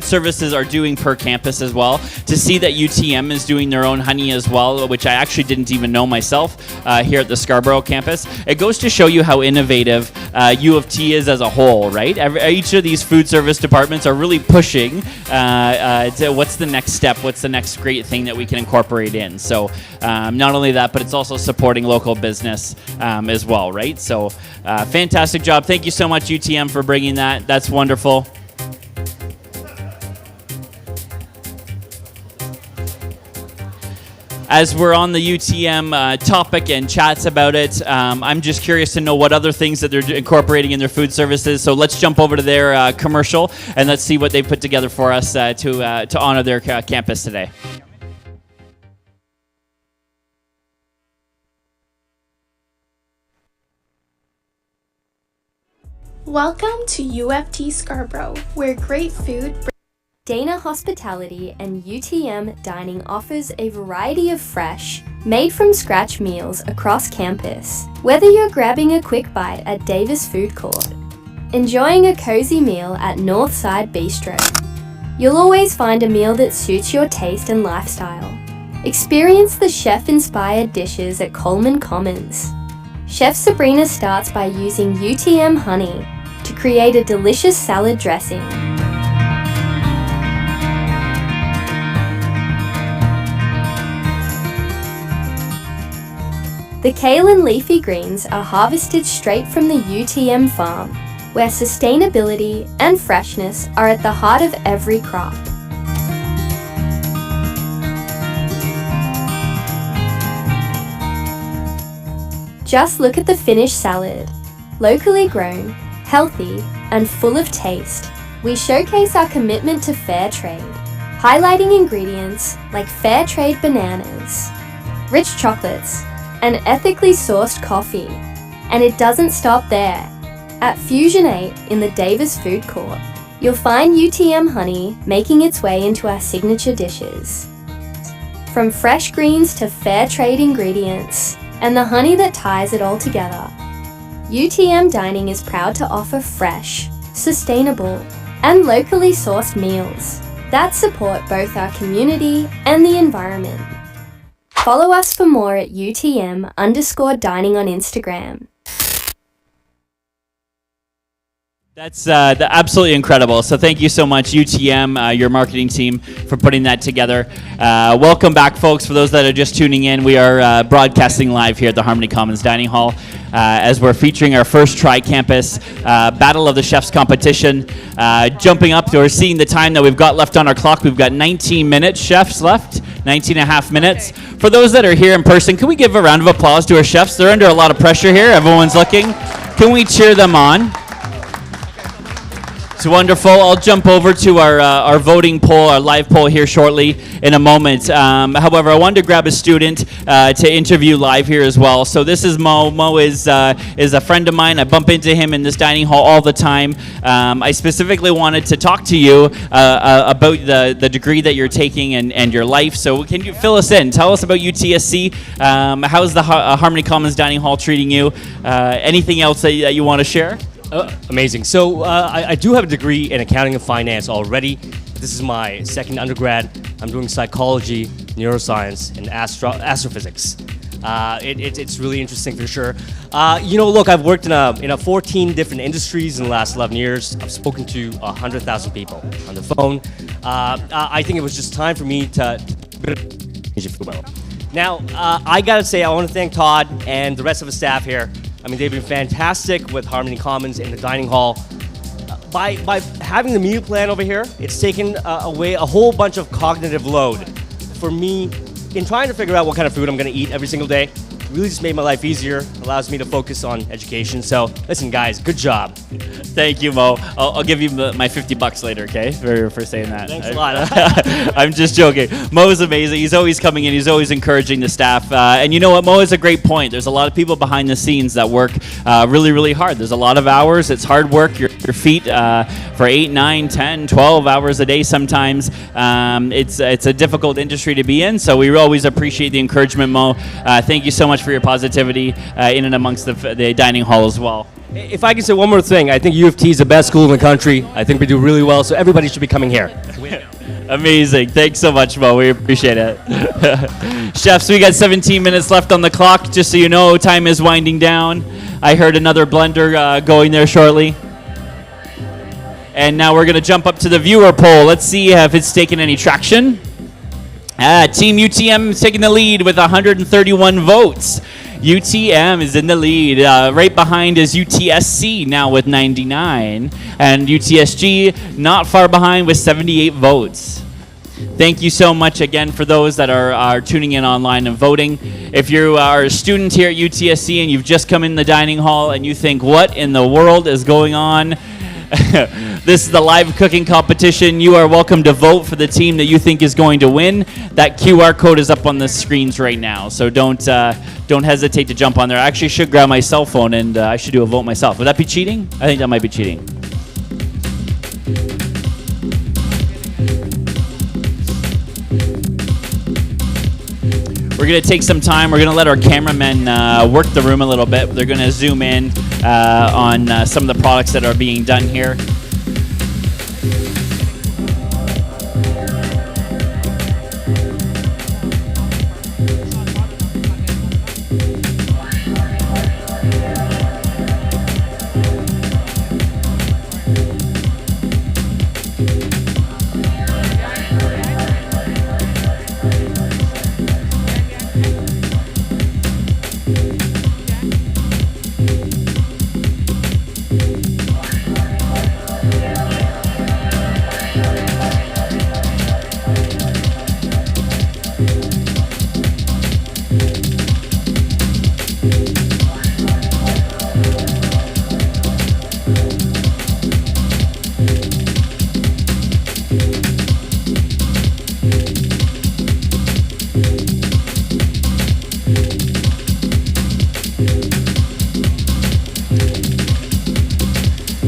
services are doing per campus as well. To see that UTM is doing their own honey as well, which I actually didn't even know myself here at the Scarborough campus. It goes to show you how innovative U of T is as a whole, right? Each of these food service departments are really pushing to what's the next step, what's the next great thing that we can incorporate in. So not only that, but it's also supporting local business as well, right? So fantastic job. Thank you so much, UTM, for bringing that. That's wonderful. As we're on the UTM topic and chats about it, I'm just curious to know what other things that they're incorporating in their food services. So let's jump over to their commercial and let's see what they put together for us to honor their campus today. Welcome to UFT Scarborough, where great food. Dana Hospitality and UTM Dining offers a variety of fresh, made-from-scratch meals across campus. Whether you're grabbing a quick bite at Davis Food Court, enjoying a cozy meal at Northside Bistro, you'll always find a meal that suits your taste and lifestyle. Experience the chef-inspired dishes at Coleman Commons. Chef Sabrina starts by using UTM honey to create a delicious salad dressing. The kale and leafy greens are harvested straight from the UTM farm, where sustainability and freshness are at the heart of every crop. Just look at the finished salad. Locally grown, healthy, and full of taste, we showcase our commitment to fair trade, highlighting ingredients like fair trade bananas, rich chocolates, and ethically sourced coffee. And it doesn't stop there. At Fusion 8 in the Davis Food Court, you'll find UTM honey making its way into our signature dishes. From fresh greens to fair trade ingredients, and the honey that ties it all together, UTM Dining is proud to offer fresh, sustainable, and locally sourced meals that support both our community and the environment. Follow us for more at UTM_dining on Instagram. That's absolutely incredible. So thank you so much, UTM, your marketing team, for putting that together. Welcome back, folks. For those that are just tuning in, we are broadcasting live here at the Harmony Commons Dining Hall as we're featuring our first Tri-Campus Battle of the Chefs competition. Jumping up, we're seeing the time that we've got left on our clock. We've got 19 minutes, chefs, left. 19 and a half minutes. For those that are here in person, can we give a round of applause to our chefs? They're under a lot of pressure here. Everyone's looking. Can we cheer them on? It's wonderful. I'll jump over to our voting poll, our live poll here shortly in a moment. However, I wanted to grab a student to interview live here as well. So this is Mo. Mo is a friend of mine. I bump into him in this dining hall all the time. I specifically wanted to talk to you about the degree that you're taking and your life. So can you fill us in? Tell us about UTSC. How's the Harmony Commons Dining Hall treating you? Anything else that you want to share? Amazing. So I do have a degree in accounting and finance already. This is my second undergrad. I'm doing psychology, neuroscience, and astrophysics. It's really interesting for sure. Look, I've worked in 14 different industries in the last 11 years. I've spoken to 100,000 people on the phone. I think it was just time for me to Now, I gotta say, I want to thank Todd and the rest of the staff here. I mean, they've been fantastic with Harmony Commons in the dining hall. By having the meal plan over here, it's taken away a whole bunch of cognitive load for me in trying to figure out what kind of food I'm going to eat every single day. Really just made my life easier, allows me to focus on education. So listen, guys, good job. Thank you, Mo. I'll give you my $50 later, okay, for saying that. Thanks a lot. I'm just joking. Mo is amazing. He's always coming in. He's always encouraging the staff. And you know what? Mo is a great point. There's a lot of people behind the scenes that work really, really hard. There's a lot of hours. It's hard work. Your feet for 8, 9, 10, 12 hours a day sometimes. It's a difficult industry to be in, so we always appreciate the encouragement, Mo. Thank you so much for your positivity in and amongst the dining hall as well. If I can say one more thing, I think U of T is the best school in the country. I think we do really well, so everybody should be coming here. Amazing. Thanks so much, Mo. We appreciate it. Chefs, we got 17 minutes left on the clock. Just so you know, time is winding down. I heard another blender going there shortly. And now we're going to jump up to the viewer poll. Let's see if it's taken any traction. Team UTM is taking the lead with 131 votes. UTM is in the lead. Right behind is UTSC now with 99. And UTSG not far behind with 78 votes. Thank you so much again for those that are tuning in online and voting. If you are a student here at UTSC and you've just come in the dining hall and you think, what in the world is going on? This is the live cooking competition. You are welcome to vote for the team that you think is going to win. That QR code is up on the screens right now, so don't hesitate to jump on there. I actually should grab my cell phone and I should do a vote myself. Would that be cheating? I think that might be cheating. We're going to take some time. We're going to let our cameramen work the room a little bit. They're going to zoom in on some of the products that are being done here.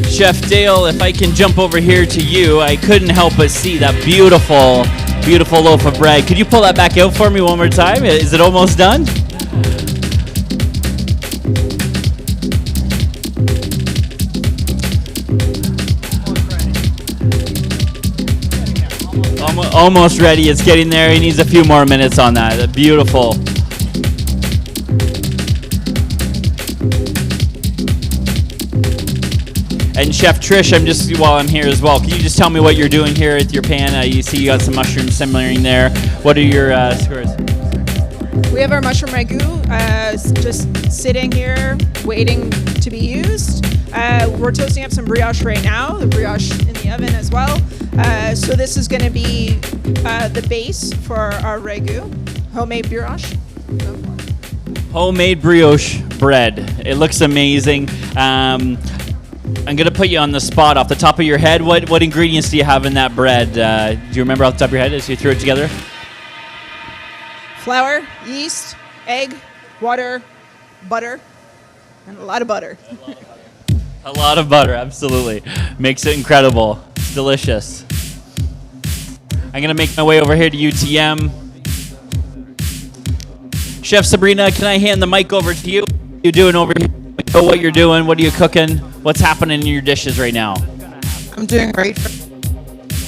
Chef Dale, if I can jump over here to you, I couldn't help but see that beautiful, beautiful loaf of bread. Could you pull that back out for me one more time? Is it almost done? Almost ready. It's getting there. He needs a few more minutes on that. Beautiful. And Chef Trish, while I'm here as well, can you just tell me what you're doing here at your pan? You see you got some mushrooms simmering there. What are your scores? We have our mushroom ragu just sitting here waiting to be used. We're toasting up some brioche right now, the brioche in the oven as well. So this is going to be the base for our ragu, homemade brioche. Homemade brioche bread. It looks amazing. I'm going to put you on the spot off the top of your head. What ingredients do you have in that bread? Do you remember off the top of your head as you threw it together? Flour, yeast, egg, water, butter, and a lot of butter. A lot of butter, absolutely. Makes it incredible. It's delicious. I'm going to make my way over here to UTM. Chef Sabrina, can I hand the mic over to you? What are you doing over here? Know what you're doing. What are you cooking? What's happening in your dishes right now? I'm doing great.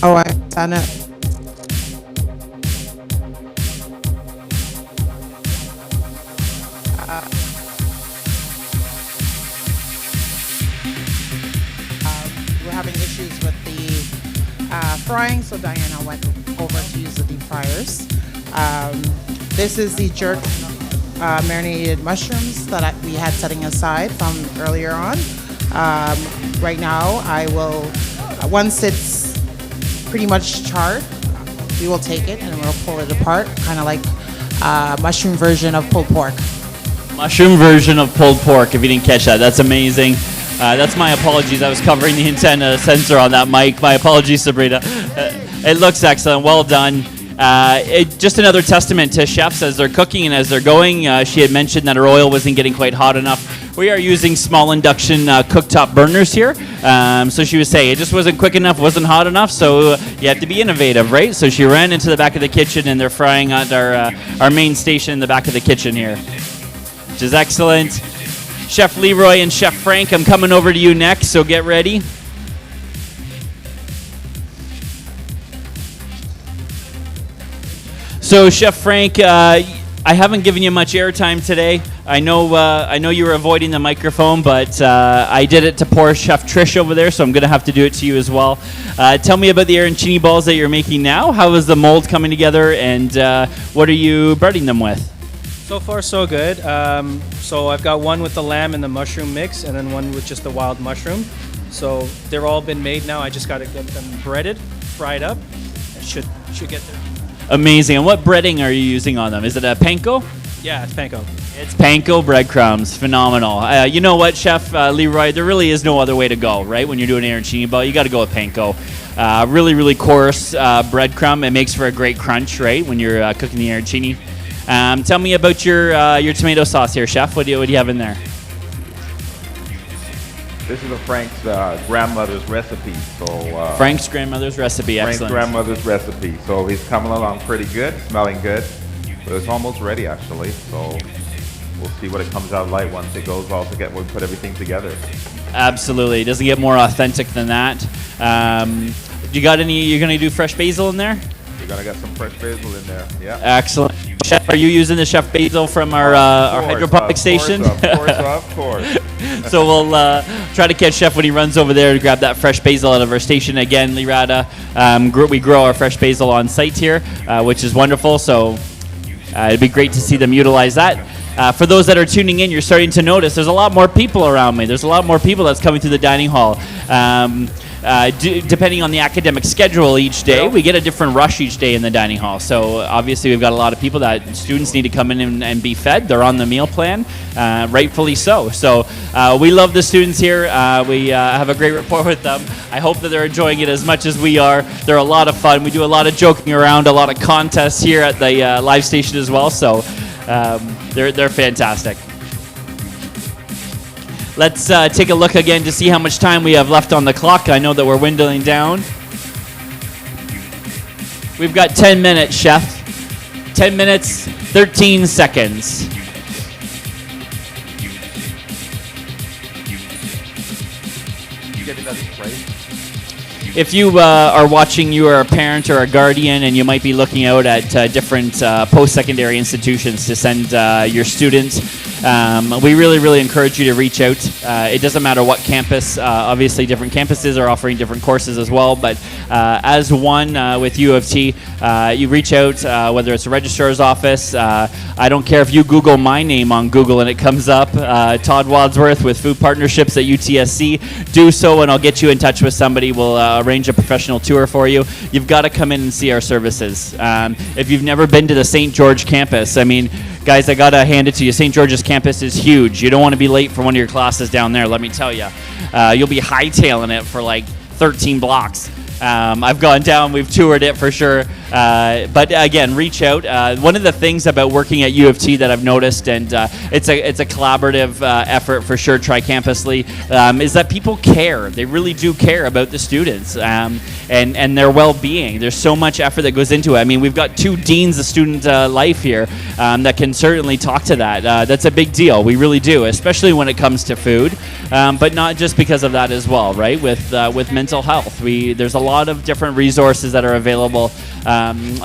Oh, I've done it. We're having issues with the frying, so Diana went over to use the deep fryers. This is the jerk marinated mushrooms that we had setting aside from earlier on. Right now, I will, once it's pretty much charred, we will take it and we'll pull it apart, kind of like a mushroom version of pulled pork. Mushroom version of pulled pork, if you didn't catch that. That's amazing. That's my apologies. I was covering the antenna sensor on that mic. My apologies, Sabrina. It looks excellent. Well done. Just another testament to chefs as they're cooking and as they're going. She had mentioned that her oil wasn't getting quite hot enough. We are using small induction cooktop burners here. So she was saying it just wasn't quick enough, wasn't hot enough, so you have to be innovative, right? So she ran into the back of the kitchen and they're frying at our main station in the back of the kitchen here, which is excellent. Chef Leroy and Chef Frank, I'm coming over to you next, so get ready. So Chef Frank, I haven't given you much airtime today. I know you were avoiding the microphone, but I did it to poor Chef Trish over there, so I'm going to have to do it to you as well. Tell me about the arancini balls that you're making now. How is the mold coming together, and what are you breading them with? So far, so good. So I've got one with the lamb and the mushroom mix, and then one with just the wild mushroom. So they're all been made now. I just got to get them breaded, fried up. It should get there. Amazing. And what breading are you using on them? Is it a panko? Yeah, it's panko. It's panko breadcrumbs. Phenomenal. You know what, Chef Leroy? There really is no other way to go, right? When you're doing arancini ball, you got to go with panko. Really, really coarse breadcrumb. It makes for a great crunch, right, when you're cooking the arancini. Tell me about your tomato sauce here, Chef. What do you have in there? This is Frank's grandmother's recipe. So Frank's grandmother's recipe, excellent. Frank's grandmother's recipe. So he's coming along pretty good, smelling good. But it's almost ready actually. So we'll see what it comes out like once it goes all together. We put everything together. Absolutely, it doesn't get more authentic than that. You got any? You're gonna do fresh basil in there? We're gonna get some fresh basil in there. Yeah. Excellent. Chef, are you using the Chef Basil from our hydroponic station? Of course. So we'll try to catch Chef when he runs over there to grab that fresh basil out of our station. Again, Lirada, we grow our fresh basil on site here, which is wonderful. So it'd be great to see them utilize that. For those that are tuning in, you're starting to notice there's a lot more people around me. There's a lot more people that's coming through the dining hall. Depending on the academic schedule each day, we get a different rush each day in the dining hall. So obviously we've got a lot of people that students need to come in and be fed. They're on the meal plan, rightfully so. So we love the students here. We have a great rapport with them. I hope that they're enjoying it as much as we are. They're a lot of fun. We do a lot of joking around, a lot of contests here at the live station as well. So they're fantastic. Let's take a look again to see how much time we have left on the clock. I know that we're windling down. We've got 10 minutes, Chef. 10 minutes, 13 seconds. If you are watching, you are a parent or a guardian, and you might be looking out at different post-secondary institutions to send your students. We really, really encourage you to reach out. It doesn't matter what campus. Obviously, different campuses are offering different courses as well. But as one with U of T, you reach out, whether it's a registrar's office. I don't care if you Google my name on Google and it comes up, Todd Wadsworth with Food Partnerships at UTSC. Do so, and I'll get you in touch with somebody. We'll arrange a professional tour for you. You've got to come in and see our services. If you've never been to the St. George campus, I mean, guys, I got to hand it to you. St. George's campus is huge. You don't want to be late for one of your classes down there, let me tell you. You'll be hightailing it for like 13 blocks. I've gone down, we've toured it for sure. But again, reach out. One of the things about working at U of T that I've noticed, and it's a collaborative effort for sure, tri-campusly, is that people care. They really do care about the students and their well-being. There's so much effort that goes into it. I mean, we've got 2 deans of student life here that can certainly talk to that. That's a big deal. We really do, especially when it comes to food, but not just because of that as well, right? With mental health, there's a lot of different resources that are available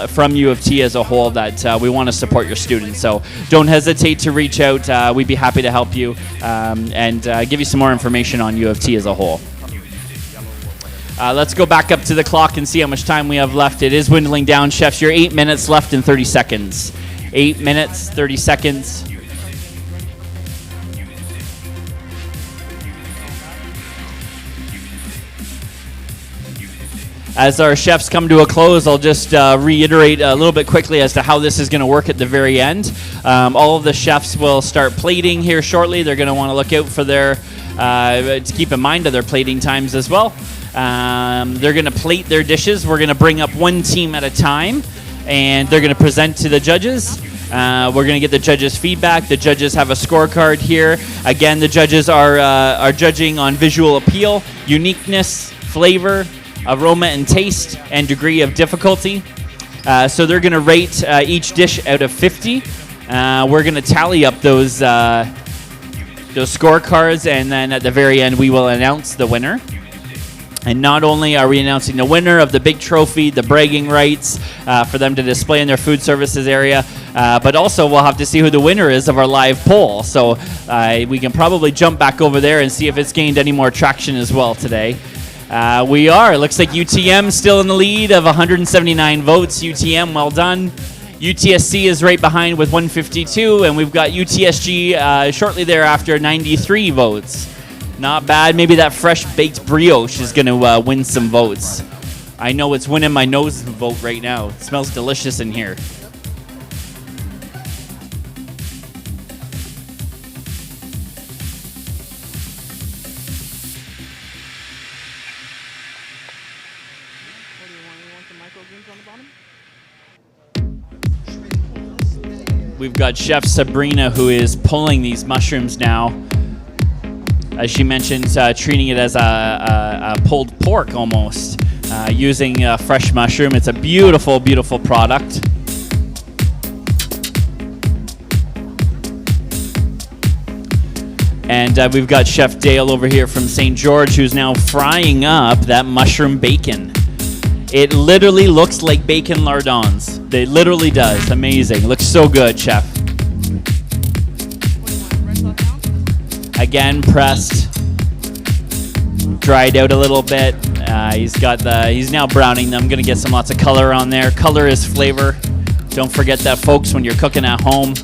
from U of T as a whole that we want to support your students. So don't hesitate to reach out. We'd be happy to help you and give you some more information on U of T as a whole. Let's go back up to the clock and see how much time we have left. It is dwindling down, chefs. You're 8 minutes left and 30 seconds. 8 minutes, 30 seconds. As our chefs come to a close, I'll just reiterate a little bit quickly as to how this is going to work at the very end. All of the chefs will start plating here shortly. They're going to want to look out for their, to keep in mind of their plating times as well. They're going to plate their dishes. We're going to bring up one team at a time, and they're going to present to the judges. We're going to get the judges' feedback. The judges have a scorecard here. Again, the judges are judging on visual appeal, uniqueness, flavor, aroma and taste, and degree of difficulty. So they're going to rate each dish out of 50. We're going to tally up those scorecards, and then at the very end, we will announce the winner. And not only are we announcing the winner of the big trophy, the bragging rights for them to display in their food services area, but also we'll have to see who the winner is of our live poll. So we can probably jump back over there and see if it's gained any more traction as well today. We are. It looks like UTM still in the lead of 179 votes. UTM, well done. UTSC is right behind with 152, and we've got UTSG shortly thereafter, 93 votes. Not bad. Maybe that fresh-baked brioche is going to win some votes. I know it's winning my nose vote right now. It smells delicious in here. We've got Chef Sabrina, who is pulling these mushrooms now. As she mentioned, treating it as a pulled pork almost, using fresh mushroom. It's a beautiful, beautiful product. And we've got Chef Dale over here from St. George, who's now frying up that mushroom bacon. It literally looks like bacon lardons. It literally does. Amazing. Looks so good, Chef. Again, pressed, dried out a little bit. He's now browning them. Gonna get some lots of color on there. Color is flavor. Don't forget that, folks, when you're cooking at home.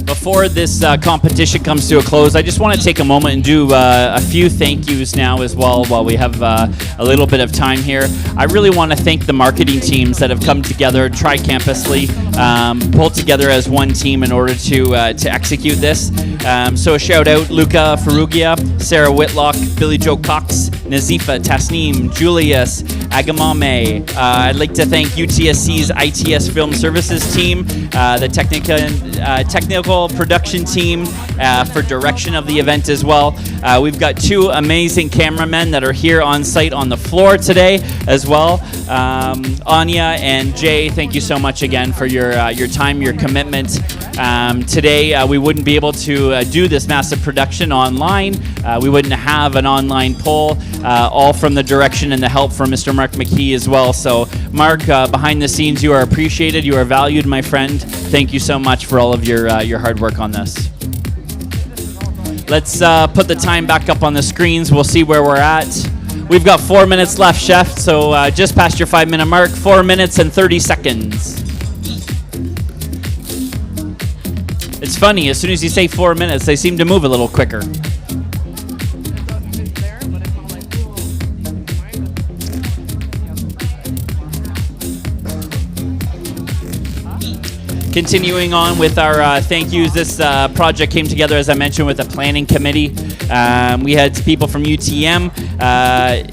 Before this competition comes to a close, I just want to take a moment and do a few thank yous now as well while we have a little bit of time here. I really want to thank the marketing teams that have come together tri-campusly, pulled together as one team in order to execute this. So a shout out, Luca Ferrugia, Sarah Whitlock, Billy Joe Cox, Nazifa, Tasneem, Julius, Agamame. I'd like to thank UTSC's ITS Film Services team, the technical production team for direction of the event as well. We've got 2 amazing cameramen that are here on site on the floor today as well. Anya and Jay, thank you so much again for your time, your commitment. Today we wouldn't be able to do this massive production online. We wouldn't have an online poll, all from the direction and the help from Mr. Mark McKee as well. So Mark, behind the scenes, you are appreciated, you are valued, my friend. Thank you so much for all of your hard work on this. Let's put the time back up on the screens. We'll see where we're at. We've got 4 minutes left, Chef, so just past your 5-minute mark, 4 minutes and 30 seconds. It's funny, as soon as you say 4 minutes, they seem to move a little quicker. Continuing on with our thank yous, this project came together, as I mentioned, with a planning committee. We had people from UTM,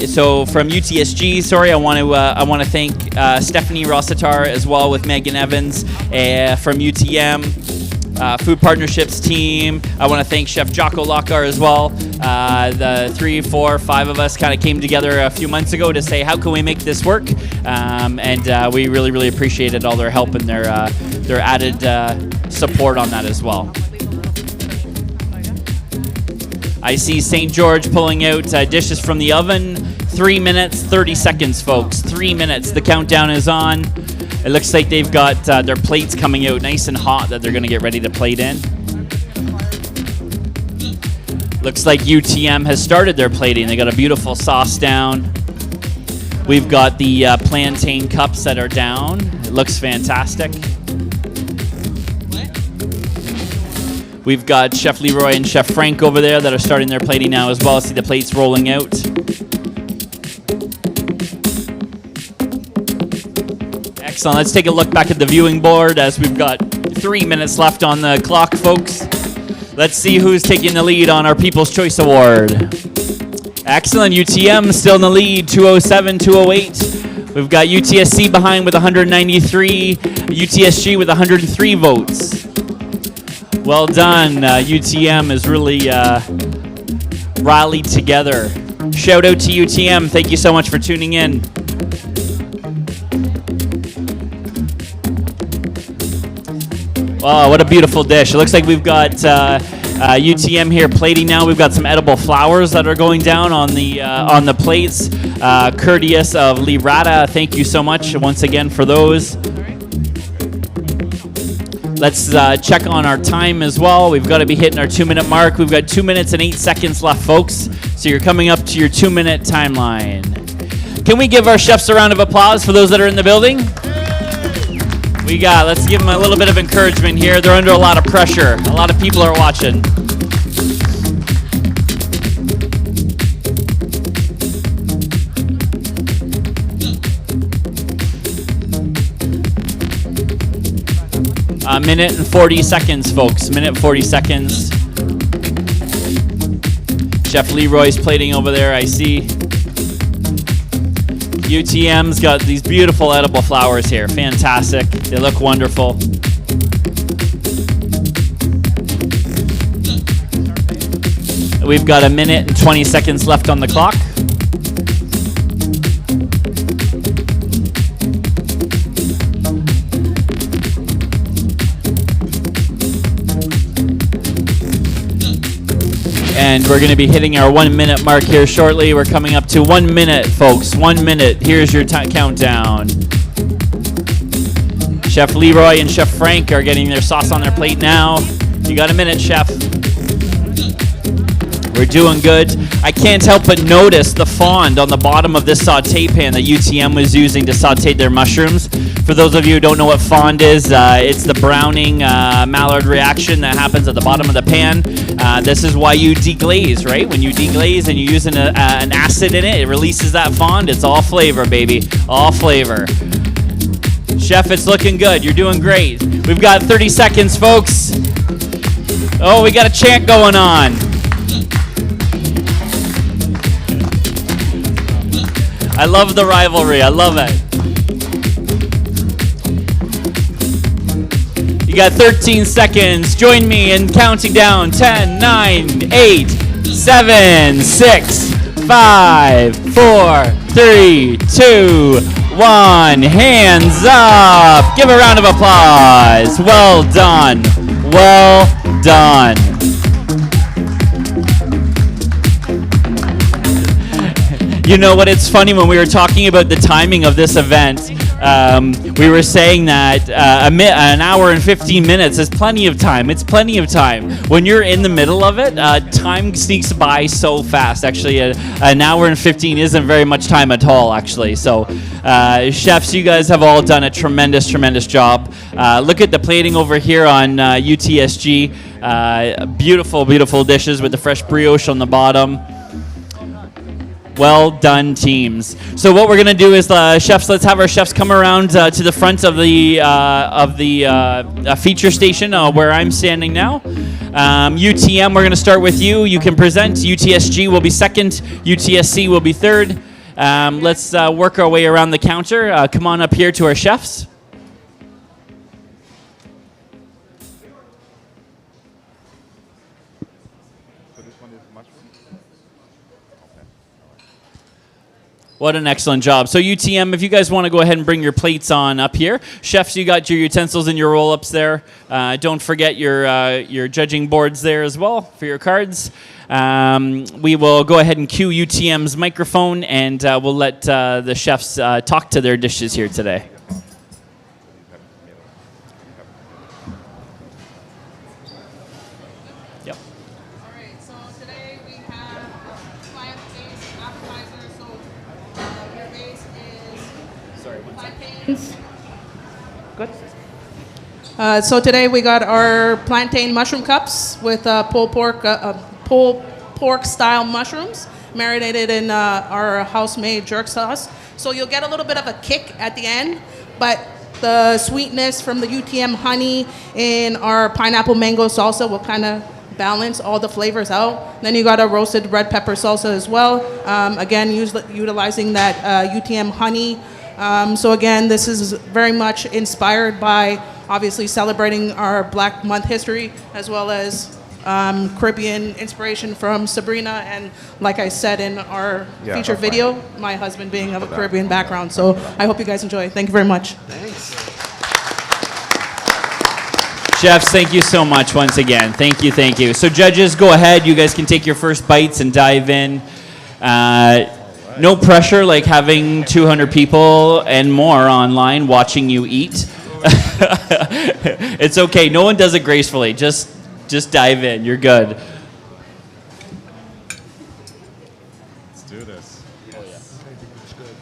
so from UTSG. Sorry, I want to thank Stephanie Rossiter as well, with Megan Evans from UTM. Food Partnerships team. I want to thank Chef Jocko Lockar as well. The 3, 4, 5 of us kind of came together a few months ago to say, how can we make this work? And we really, really appreciated all their help and their added support on that as well. I see St. George pulling out dishes from the oven. 3 minutes, 30 seconds, folks. 3 minutes. The countdown is on. It looks like they've got their plates coming out nice and hot that they're going to get ready to plate in. Looks like UTM has started their plating. They got a beautiful sauce down. We've got the plantain cups that are down. It looks fantastic. We've got Chef Leroy and Chef Frank over there that are starting their plating now as well. See the plates rolling out. Excellent. Let's take a look back at the viewing board as we've got 3 minutes left on the clock, folks. Let's see who's taking the lead on our People's Choice Award. Excellent. UTM still in the lead, 207, 208. We've got UTSC behind with 193, UTSG with 103 votes. Well done. UTM has really rallied together. Shout out to UTM. Thank you so much for tuning in. Oh, what a beautiful dish. It looks like we've got UTM here plating now. We've got some edible flowers that are going down on the plates. Courteous of Lee Rada. Thank you so much once again for those. Let's check on our time as well. We've got to be hitting our 2-minute mark. We've got 2 minutes and 8 seconds left, folks. So you're coming up to your 2-minute timeline. Can we give our chefs a round of applause for those that are in the building? Let's give them a little bit of encouragement here. They're under a lot of pressure. A lot of people are watching. A minute and 40 seconds, folks. Minute 40 seconds. Chef Leroy's plating over there, I see. UTM's got these beautiful edible flowers here. Fantastic. They look wonderful. We've got a minute and 20 seconds left on the clock. And we're going to be hitting our 1 minute mark here shortly. We're coming up to 1 minute, folks. 1 minute. Here's your countdown. Chef Leroy and Chef Frank are getting their sauce on their plate now. You got a minute, Chef. We're doing good. I can't help but notice the fond on the bottom of this saute pan that UTM was using to saute their mushrooms. For those of you who don't know what fond is, it's the browning Maillard reaction that happens at the bottom of the pan. This is why you deglaze, right? When you deglaze and you're using an acid in it, it releases that fond. It's all flavor, baby. All flavor. Chef, it's looking good. You're doing great. We've got 30 seconds, folks. Oh, we got a chant going on. I love the rivalry. I love it. You got 13 seconds. Join me in counting down. 10, 9, 8, 7, 6, 5, 4, 3, 2, 1. Hands up. Give a round of applause. Well done. Well done. You know what? It's funny, when we were talking about the timing of this event, we were saying that an hour and 15 minutes is plenty of time. It's plenty of time. When you're in the middle of it, time sneaks by so fast. Actually, an hour and 15 isn't very much time at all, actually. So, chefs, you guys have all done a tremendous, tremendous job. Look at the plating over here on UTSG. Beautiful, beautiful dishes with the fresh brioche on the bottom. Well done, teams. So what we're gonna do is, chefs, let's have our chefs come around to the front of the feature station where I'm standing now. UTM, we're gonna start with you. You can present. UTSG will be second. UTSC will be third. Let's work our way around the counter. Come on up here to our chefs. What an excellent job. So UTM, if you guys want to go ahead and bring your plates on up here. Chefs, you got your utensils and your roll-ups there. Don't forget your judging boards there as well for your cards. We will go ahead and cue UTM's microphone, and we'll let the chefs talk to their dishes here today. Yep. All right, so today we have plant-based appetizer. So your base is plantains. Good. So today we got our plantain mushroom cups with pulled pork style mushrooms marinated in our house-made jerk sauce. So you'll get a little bit of a kick at the end, but the sweetness from the UTM honey in our pineapple mango salsa will kind of balance all the flavors out. Then you got a roasted red pepper salsa as well. Again, utilizing that UTM honey. So again, this is very much inspired by obviously celebrating our Black Month history, as well as Caribbean inspiration from Sabrina, and like I said in our feature video, my husband being of a Caribbean background. So I hope you guys enjoy. Thank you very much. Thanks. Chefs, thank you so much once again. Thank you, thank you. So judges, go ahead. You guys can take your first bites and dive in. No pressure like having 200 people and more online watching you eat. It's okay. No one does it gracefully. Just dive in. You're good. Let's do this. Oh, yeah. It's good.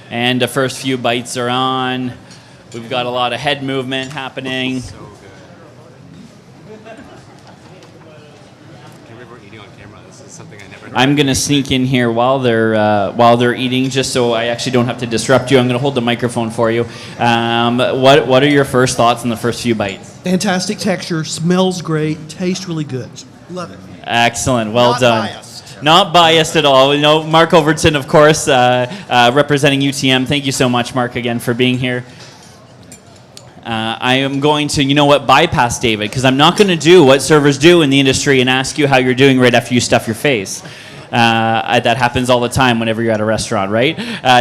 And the first few bites are on. We've got a lot of head movement happening. So good. Can't believe we're eating on camera. This is something I never. I'm gonna sneak in here while they're eating, just so I actually don't have to disrupt you. I'm gonna hold the microphone for you. What are your first thoughts on the first few bites? Fantastic texture, smells great, tastes really good. Love it. Excellent. Well Not done. biased. Not biased at all. You know, Mark Overton, of course, representing UTM. Thank you so much, Mark, again for being here. I am going to, bypass David, because I'm not going to do what servers do in the industry and ask you how you're doing right after you stuff your face. That happens all the time whenever you're at a restaurant, right?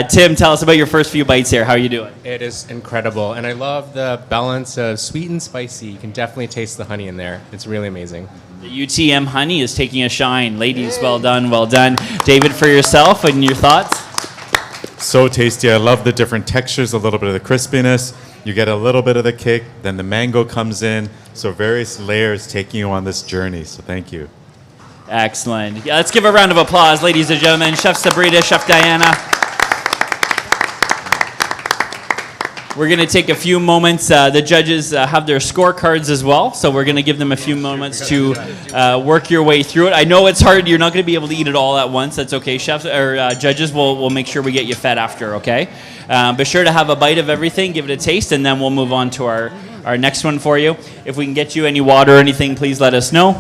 Tim, tell us about your first few bites here. How are you doing? It is incredible, and I love the balance of sweet and spicy. You can definitely taste the honey in there. It's really amazing. The UTM honey is taking a shine. Ladies, well done, well done. David, for yourself and your thoughts? So tasty. I love the different textures, a little bit of the crispiness. You get a little bit of the kick, then the mango comes in. So various layers taking you on this journey. So thank you. Excellent. Yeah, let's give a round of applause, ladies and gentlemen. Chef Sabrina, Chef Diana. We're going to take a few moments. The judges have their scorecards as well, so we're going to give them a few moments to work your way through it. I know it's hard. You're not going to be able to eat it all at once. That's okay. Chefs or judges, we'll make sure we get you fed after, okay? Be sure to have a bite of everything, give it a taste, and then we'll move on to our next one for you. If we can get you any water or anything, please let us know.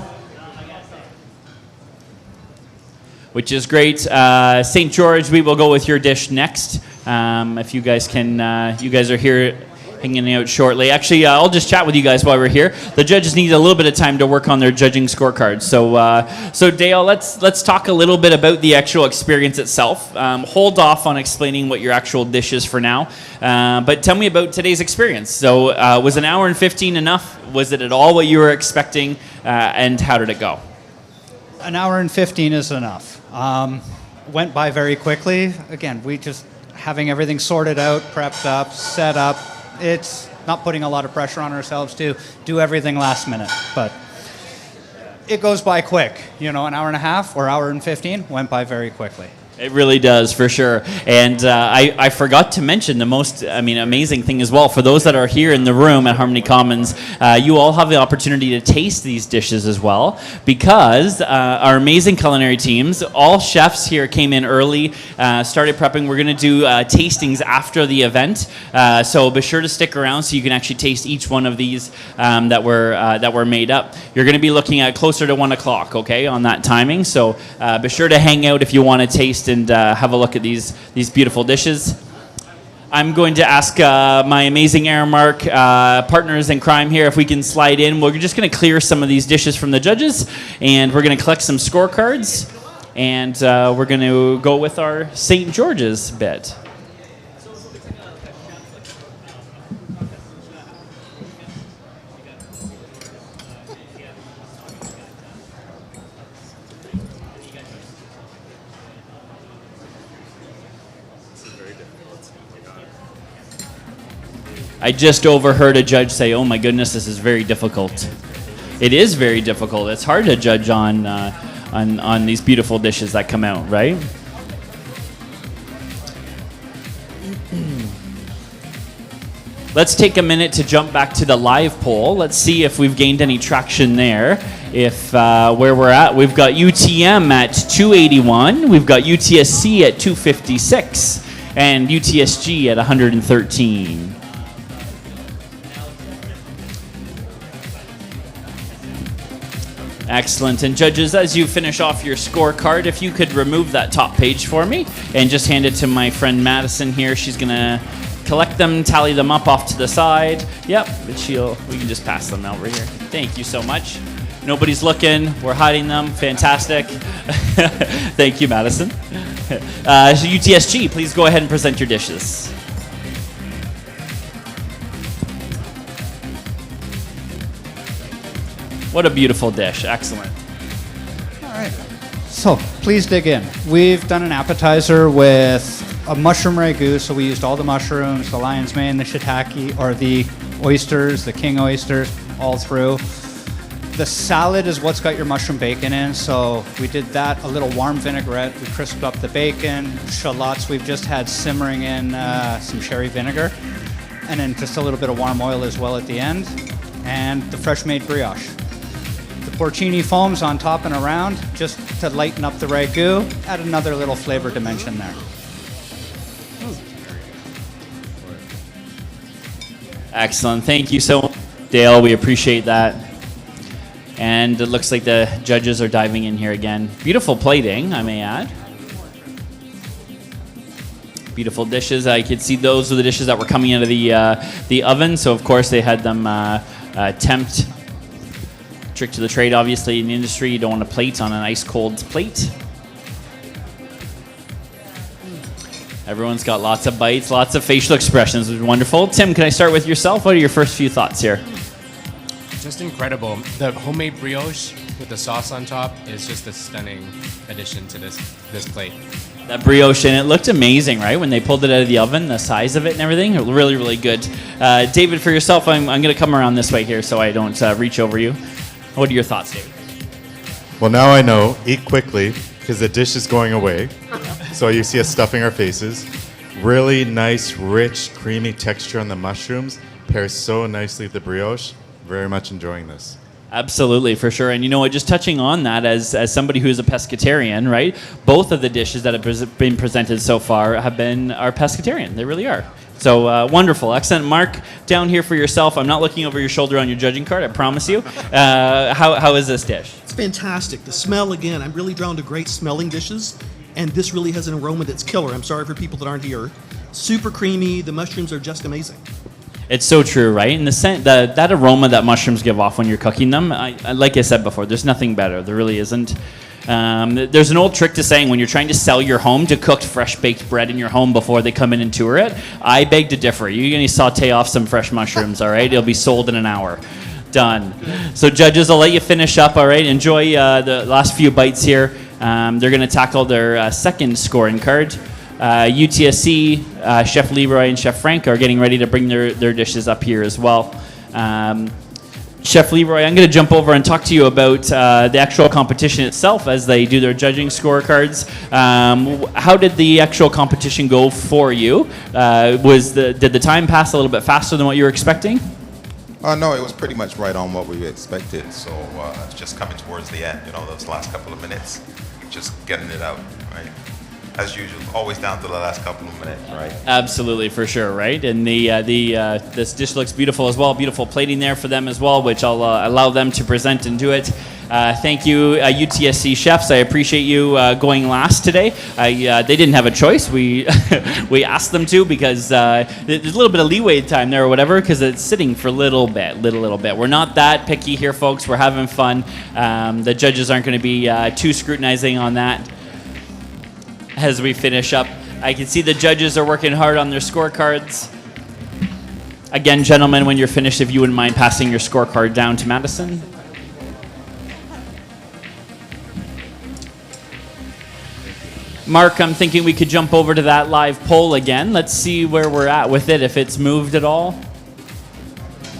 Which is great. St. George, we will go with your dish next. If you guys can, you guys are here hanging out shortly. Actually, I'll just chat with you guys while we're here. The judges need a little bit of time to work on their judging scorecards. So Dale, let's talk a little bit about the actual experience itself. Hold off on explaining what your actual dish is for now. But tell me about today's experience. So was an hour and 15 enough? Was it at all what you were expecting? And how did it go? An hour and 15 is enough. Went by very quickly. Again, we just having everything sorted out, prepped up, set up. It's not putting a lot of pressure on ourselves to do everything last minute, but it goes by quick. An hour and a half or hour and 15 went by very quickly. It really does, for sure. And I forgot to mention the most, amazing thing as well. For those that are here in the room at Harmony Commons, you all have the opportunity to taste these dishes as well, because our amazing culinary teams, all chefs here came in early, started prepping. We're going to do tastings after the event, so be sure to stick around so you can actually taste each one of these that were made up. You're going to be looking at closer to 1 o'clock, okay, on that timing. So be sure to hang out if you want to taste and have a look at these beautiful dishes. I'm going to ask my amazing Aramark partners in crime here if we can slide in. We're just going to clear some of these dishes from the judges, and we're going to collect some scorecards, and we're going to go with our St. George's bit. I just overheard a judge say, "Oh my goodness, this is very difficult." It is very difficult. It's hard to judge on these beautiful dishes that come out, right? Let's take a minute to jump back to the live poll. Let's see if we've gained any traction there. If where we're at, we've got UTM at 281, we've got UTSC at 256, and UTSG at 113. Excellent. And judges, as you finish off your scorecard, if you could remove that top page for me and just hand it to my friend Madison here. She's going to collect them, tally them up off to the side. Yep, but we can just pass them over here. Thank you so much. Nobody's looking. We're hiding them. Fantastic. Thank you, Madison. So UTSG, please go ahead and present your dishes. What a beautiful dish. Excellent. All right. So please dig in. We've done an appetizer with a mushroom ragu. So we used all the mushrooms, the lion's mane, the shiitake, or the oysters, the king oysters, all through. The salad is what's got your mushroom bacon in. So we did that, a little warm vinaigrette. We crisped up the bacon. Shallots we've just had simmering in some sherry vinegar. And then just a little bit of warm oil as well at the end. And the fresh made brioche. Porcini foams on top and around, just to lighten up the ragu, add another little flavor dimension there. Excellent. Thank you so much, Dale. We appreciate that. And it looks like the judges are diving in here again. Beautiful plating, I may add. Beautiful dishes. I could see those were the dishes that were coming out of the oven. So, of course, they had them tempt. Trick to the trade, obviously, in the industry. You don't want a plate on an ice-cold plate. Everyone's got lots of bites, lots of facial expressions. It was wonderful. Tim, can I start with yourself? What are your first few thoughts here? Just incredible. The homemade brioche with the sauce on top is just a stunning addition to this plate. That brioche, and it looked amazing, right? When they pulled it out of the oven, the size of it and everything, really, really good. David, for yourself, I'm going to come around this way here so I don't reach over you. What are your thoughts, David? Well, now I know. Eat quickly, because the dish is going away. So you see us stuffing our faces. Really nice, rich, creamy texture on the mushrooms. Pairs so nicely with the brioche. Very much enjoying this. Absolutely, for sure. And you know what, just touching on that as somebody who is a pescatarian, right? Both of the dishes that have been presented so far are pescatarian. They really are. So wonderful, excellent. Mark, down here for yourself. I'm not looking over your shoulder on your judging card, I promise you. How is this dish? It's fantastic. The smell, again, I'm really drawn to great smelling dishes, and this really has an aroma that's killer. I'm sorry for people that aren't here. Super creamy. The mushrooms are just amazing. It's so true, right? And that aroma that mushrooms give off when you're cooking them, like I said before, there's nothing better. There really isn't. There's an old trick to saying when you're trying to sell your home to cooked fresh baked bread in your home before they come in and tour it. I beg to differ. You're going to saute off some fresh mushrooms, all right? It'll be sold in an hour. Done. So judges, I'll let you finish up, all right? Enjoy the last few bites here. They're going to tackle their second scoring card. UTSC, Chef Leroy and Chef Frank are getting ready to bring their dishes up here as well. Chef Leroy, I'm going to jump over and talk to you about the actual competition itself as they do their judging scorecards. How did the actual competition go for you? Did the time pass a little bit faster than what you were expecting? No, it was pretty much right on what we expected. So it's just coming towards the end, those last couple of minutes, just getting it out, right? As usual, always down to the last couple of minutes, right? Absolutely, for sure, right? And this dish looks beautiful as well. Beautiful plating there for them as well, which I'll allow them to present and do it. Thank you, UTSC chefs. I appreciate you going last today. They didn't have a choice. We we asked them to because there's a little bit of leeway time there or whatever because it's sitting for a little bit. We're not that picky here, folks. We're having fun. The judges aren't going to be too scrutinizing on that. As we finish up, I can see the judges are working hard on their scorecards. Again, gentlemen, when you're finished, if you wouldn't mind passing your scorecard down to Madison. Mark, I'm thinking we could jump over to that live poll again. Let's see where we're at with it, if it's moved at all.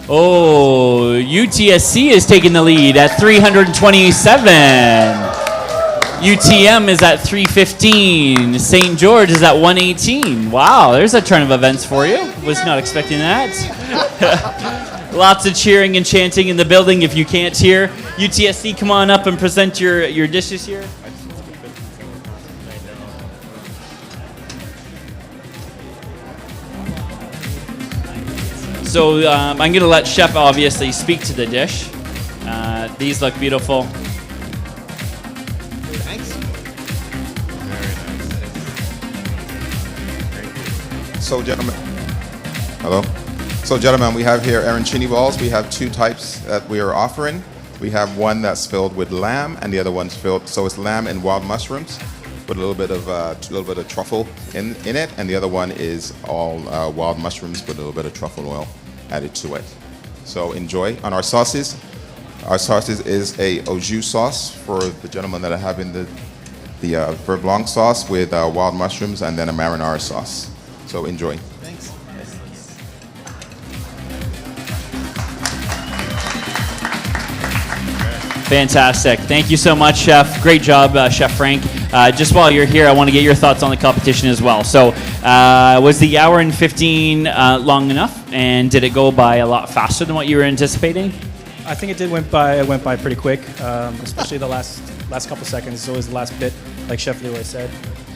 Oh, UTSC is taking the lead at 327. UTM is at 315. St. George is at 118. Wow, there's a turn of events for you. Was not expecting that. Lots of cheering and chanting in the building if you can't hear. UTSC, come on up and present your dishes here. So I'm going to let Chef obviously speak to the dish. These look beautiful. So gentlemen, we have here arancini balls. We have two types that we are offering. We have one that's filled with lamb, and the other one's filled. So it's lamb and wild mushrooms, with a little bit of truffle in it, and the other one is all wild mushrooms with a little bit of truffle oil added to it. So enjoy. On our sauces is a au jus sauce for the gentlemen that are having the Veuve Blanc sauce with wild mushrooms, and then a marinara sauce. So enjoy. Thanks. Fantastic. Thank you so much, Chef. Great job, Chef Frank. Just while you're here, I want to get your thoughts on the competition as well. So was the hour and 15 long enough? And did it go by a lot faster than what you were anticipating? I think it went by pretty quick, especially the last couple seconds. It's always the last bit, like Chef Leroy said.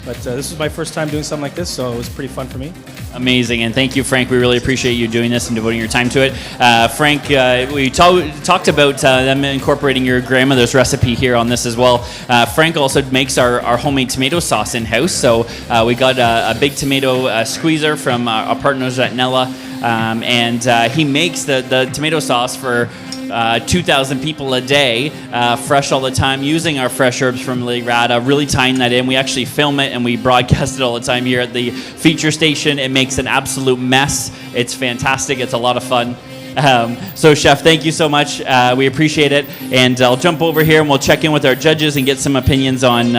But this was my first time doing something like this, so it was pretty fun for me. Amazing, and thank you, Frank. We really appreciate you doing this and devoting your time to it. Frank, we talked about them incorporating your grandmother's recipe here on this as well. Frank also makes our homemade tomato sauce in-house, so we got a big tomato squeezer from our partners at Nella, and he makes the tomato sauce for 2,000 people a day, fresh all the time, using our fresh herbs from Lirada, really tying that in. We actually film it and we broadcast it all the time here at the feature station. It makes an absolute mess. It's fantastic. It's a lot of fun. So, Chef, thank you so much. We appreciate it. And I'll jump over here and we'll check in with our judges and get some opinions on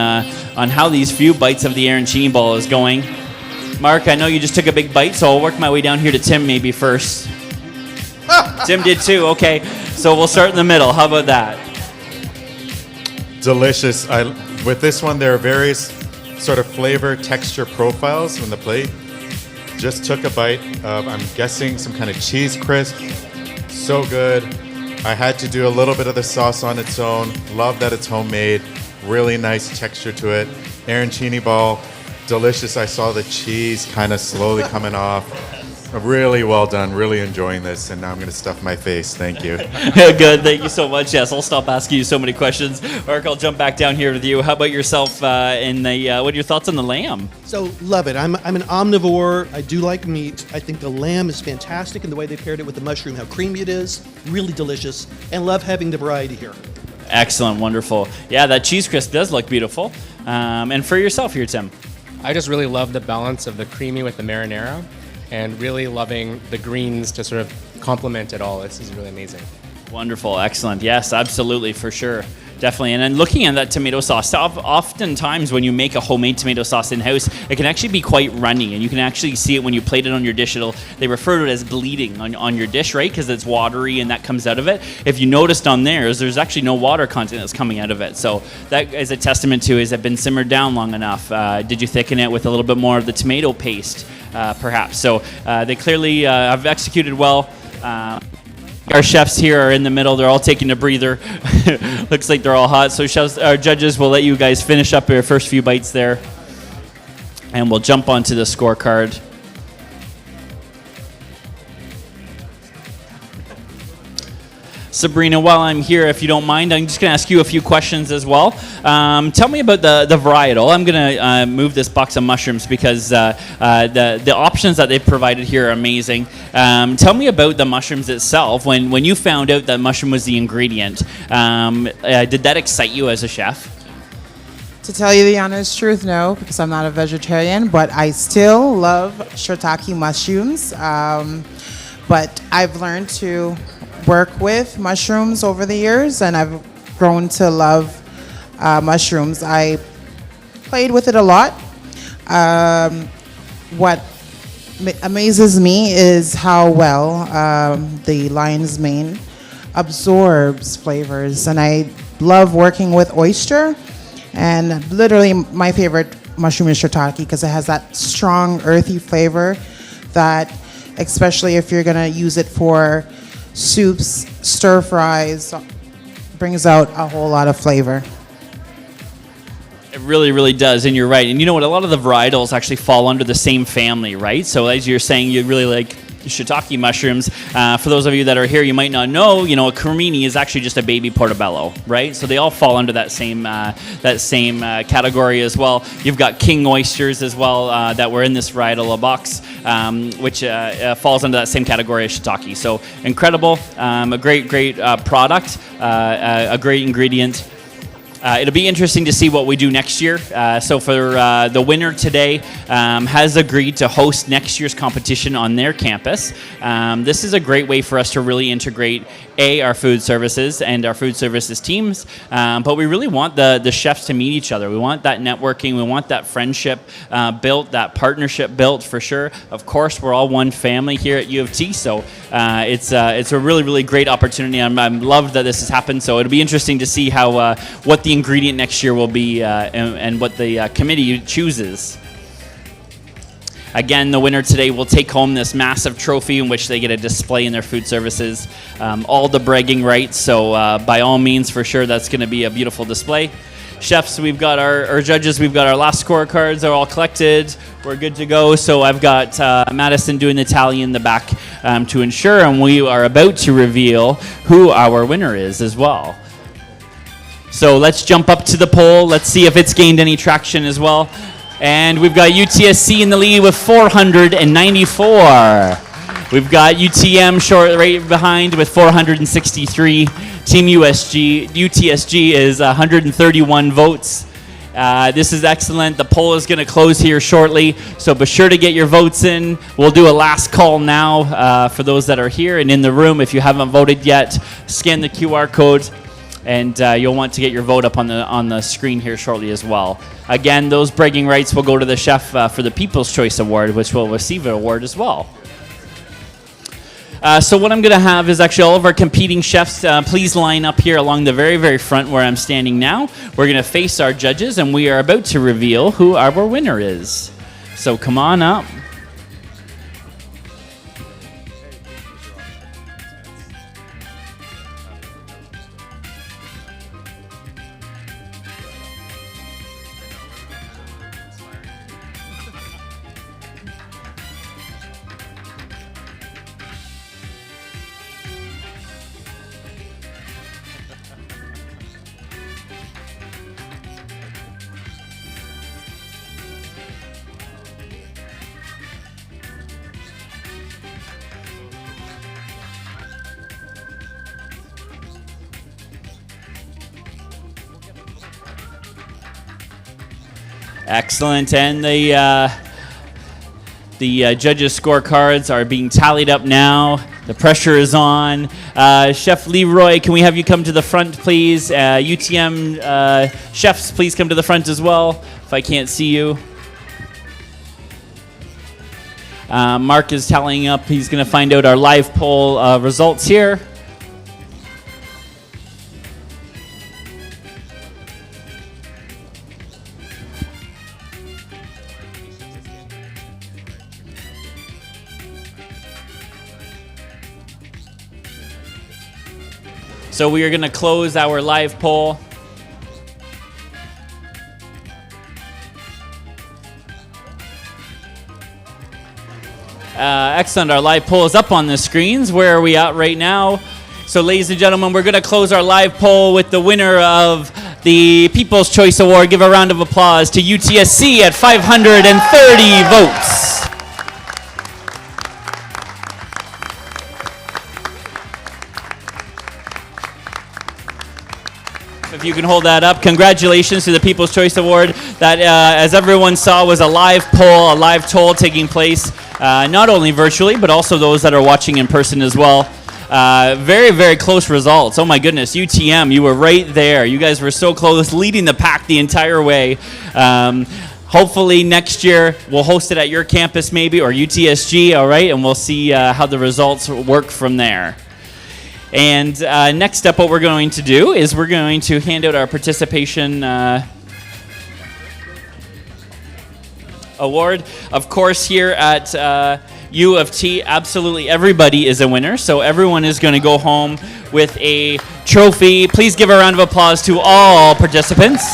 how these few bites of the arancini ball is going. Mark, I know you just took a big bite, so I'll work my way down here to Tim maybe first. Tim did too. Okay, so we'll start in the middle. How about that? Delicious. With this one, there are various sort of flavor texture profiles on the plate. Just took a bite of, I'm guessing, some kind of cheese crisp. So good. I had to do a little bit of the sauce on its own. Love that it's homemade. Really nice texture to it. Arancini ball, delicious. I saw the cheese kind of slowly coming off. Really well done. Really enjoying this. And now I'm going to stuff my face. Thank you. Good. Thank you so much. Yes, I'll stop asking you so many questions. Mark, I'll jump back down here with you. How about yourself? What are your thoughts on the lamb? So, love it. I'm an omnivore. I do like meat. I think the lamb is fantastic in the way they paired it with the mushroom, how creamy it is. Really delicious. And love having the variety here. Excellent. Wonderful. Yeah, that cheese crisp does look beautiful. And for yourself here, Tim? I just really love the balance of the creamy with the marinara, and really loving the greens to sort of complement it all. This is really amazing. Wonderful. Excellent. Yes, absolutely, for sure. Definitely. And then looking at that tomato sauce, oftentimes when you make a homemade tomato sauce in-house, it can actually be quite runny, and you can actually see it when you plate it on your dish. They refer to it as bleeding on your dish, right? Because it's watery and that comes out of it. If you noticed on theirs, there's actually no water content that's coming out of it. So that is a testament to, has it been simmered down long enough? Did you thicken it with a little bit more of the tomato paste, perhaps? So they clearly have executed well. Our chefs here are in the middle. They're all taking a breather. Looks like they're all hot. So our judges will let you guys finish up your first few bites there. And we'll jump onto the scorecard. Sabrina, while I'm here, if you don't mind, I'm just going to ask you a few questions as well. Tell me about the varietal. I'm going to move this box of mushrooms because the options that they've provided here are amazing. Tell me about the mushrooms itself. When you found out that mushroom was the ingredient, did that excite you as a chef? To tell you the honest truth, no, because I'm not a vegetarian, but I still love shiitake mushrooms. But I've learned to work with mushrooms over the years, and I've grown to love mushrooms. I played with it a lot. What amazes me is how well the lion's mane absorbs flavors, and I love working with oyster. And literally my favorite mushroom is shiitake because it has that strong earthy flavor that, especially if you're gonna use it for soups, stir fries, brings out a whole lot of flavor. It really, really does, and you're right. And you know what? A lot of the varietals actually fall under the same family, right? So as you're saying, you really like shiitake mushrooms. For those of you that are here, you might not know, a cremini is actually just a baby portobello, right? So they all fall under that same category as well. You've got king oysters as well that were in this varietal box, which falls under that same category as shiitake. So incredible, a great product, a great ingredient. It'll be interesting to see what we do next year. So for the winner today has agreed to host next year's competition on their campus. This is a great way for us to really integrate our food services and our food services teams, but we really want the chefs to meet each other. We want that networking. We want that friendship built, that partnership built for sure. Of course, we're all one family here at U of T, so it's a really, really great opportunity. I'm loved that this has happened, so it'll be interesting to see how what the ingredient next year will be and what the committee chooses. Again, the winner today will take home this massive trophy in which they get a display in their food services, all the bragging rights. So by all means, for sure, that's going to be a beautiful display. Chefs, we've got our judges, we've got our last scorecards are all collected. We're good to go. So I've got Madison doing the tally in the back to ensure, and we are about to reveal who our winner is as well. So let's jump up to the poll. Let's see if it's gained any traction as well. And we've got UTSC in the lead with 494. We've got UTM short right behind with 463. Team UTSG is 131 votes. This is excellent. The poll is going to close here shortly, so be sure to get your votes in. We'll do a last call now for those that are here and in the room. If you haven't voted yet, scan the QR code. And you'll want to get your vote up on the screen here shortly as well. Again, those bragging rights will go to the chef for the People's Choice Award, which will receive an award as well. So what I'm going to have is actually all of our competing chefs, please line up here along the very, very front where I'm standing now. We're going to face our judges, and we are about to reveal who our winner is. So come on up. Excellent, and the judges' scorecards are being tallied up now. The pressure is on. Chef Leroy, can we have you come to the front, please? UTM chefs, please come to the front as well, if I can't see you. Mark is tallying up. He's going to find out our live poll results here. So we are going to close our live poll. Excellent. Our live poll is up on the screens. Where are we at right now? So ladies and gentlemen, we're going to close our live poll with the winner of the People's Choice Award. Give a round of applause to UTSC at 530 votes. If you can hold that up, congratulations to the People's Choice Award. That, as everyone saw, was a live poll, a live poll taking place, not only virtually, but also those that are watching in person as well. Very, very close results. Oh my goodness, UTM, you were right there. You guys were so close, leading the pack the entire way. Hopefully next year we'll host it at your campus maybe, or UTSG, all right? And we'll see how the results work from there. And next up, what we're going to do is we're going to hand out our participation award. Of course, here at U of T, absolutely everybody is a winner. So everyone is going to go home with a trophy. Please give a round of applause to all participants.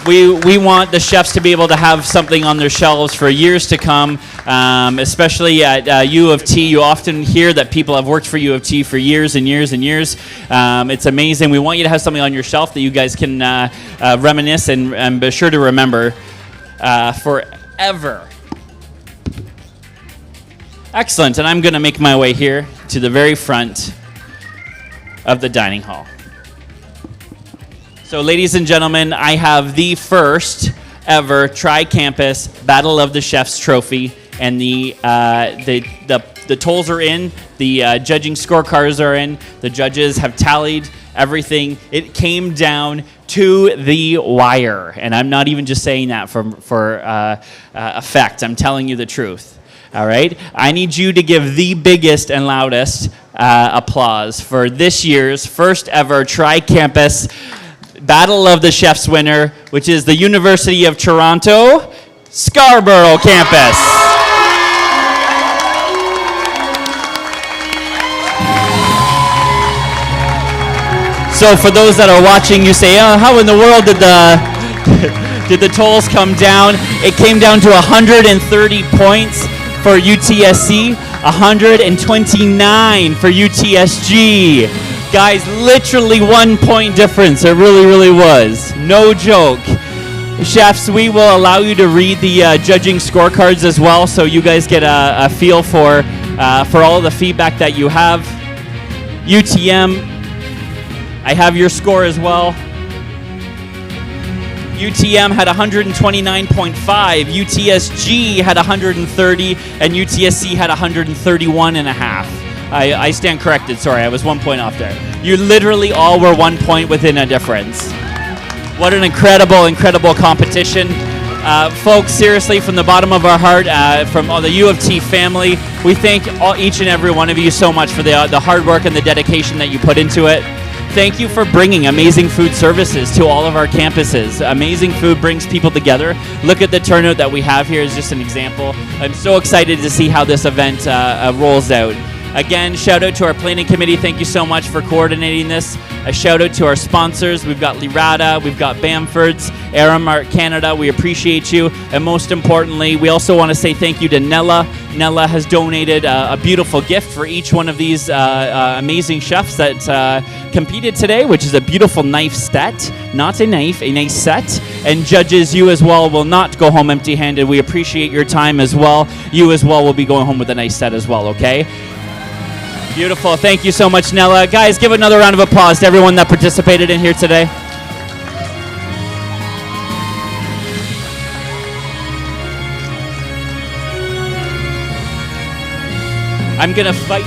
We want the chefs to be able to have something on their shelves for years to come, especially at U of T. You often hear that people have worked for U of T for years and years and years. It's amazing. We want you to have something on your shelf that you guys can reminisce and be sure to remember forever. Excellent, and I'm going to make my way here to the very front of the dining hall. So, ladies and gentlemen, I have the first ever Tri-Campus Battle of the Chefs trophy, and the tolls are in, the judging scorecards are in, the judges have tallied everything. It came down to the wire, and I'm not even just saying that for effect. I'm telling you the truth. All right? I need you to give the biggest and loudest applause for this year's first ever Tri-Campus Battle of the Chefs winner, which is the University of Toronto, Scarborough campus. So for those that are watching, you say, oh, how in the world did the tolls come down? It came down to 130 points for UTSC, 129 for UTSG. Guys, literally 1 point difference. It really, really was. No joke. Chefs, we will allow you to read the judging scorecards as well, so you guys get a feel for all the feedback that you have. UTM, I have your score as well. UTM had 129.5, UTSG had 130, and UTSC had 131.5. I stand corrected. Sorry, I was 1 point off there. You literally all were 1 point within a difference. What an incredible, incredible competition. Folks, seriously, from the bottom of our heart, from all the U of T family, we thank each and every one of you so much for the hard work and the dedication that you put into it. Thank you for bringing amazing food services to all of our campuses. Amazing food brings people together. Look at the turnout that we have here as just an example. I'm so excited to see how this event rolls out. Again, shout out to our planning committee. Thank you so much for coordinating this. A shout out to our sponsors. We've got Lirata, we've got Bamford's, Aramark Canada. We appreciate you. And most importantly, we also want to say thank you to Nella. Nella has donated a beautiful gift for each one of these amazing chefs that competed today, which is a beautiful knife set. Not a knife, a nice set. And judges, you as well will not go home empty-handed. We appreciate your time as well. You as well will be going home with a nice set as well, okay? Beautiful. Thank you so much, Nella. Guys, give another round of applause to everyone that participated in here today. I'm going to fight.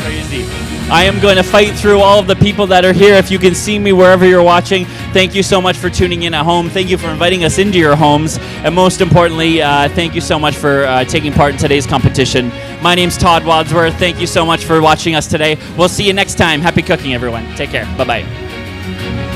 Crazy. I am going to fight through all of the people that are here. If you can see me wherever you're watching, thank you so much for tuning in at home. Thank you for inviting us into your homes. And most importantly, thank you so much for taking part in today's competition. My name's Todd Wadsworth. Thank you so much for watching us today. We'll see you next time. Happy cooking, everyone. Take care. Bye-bye.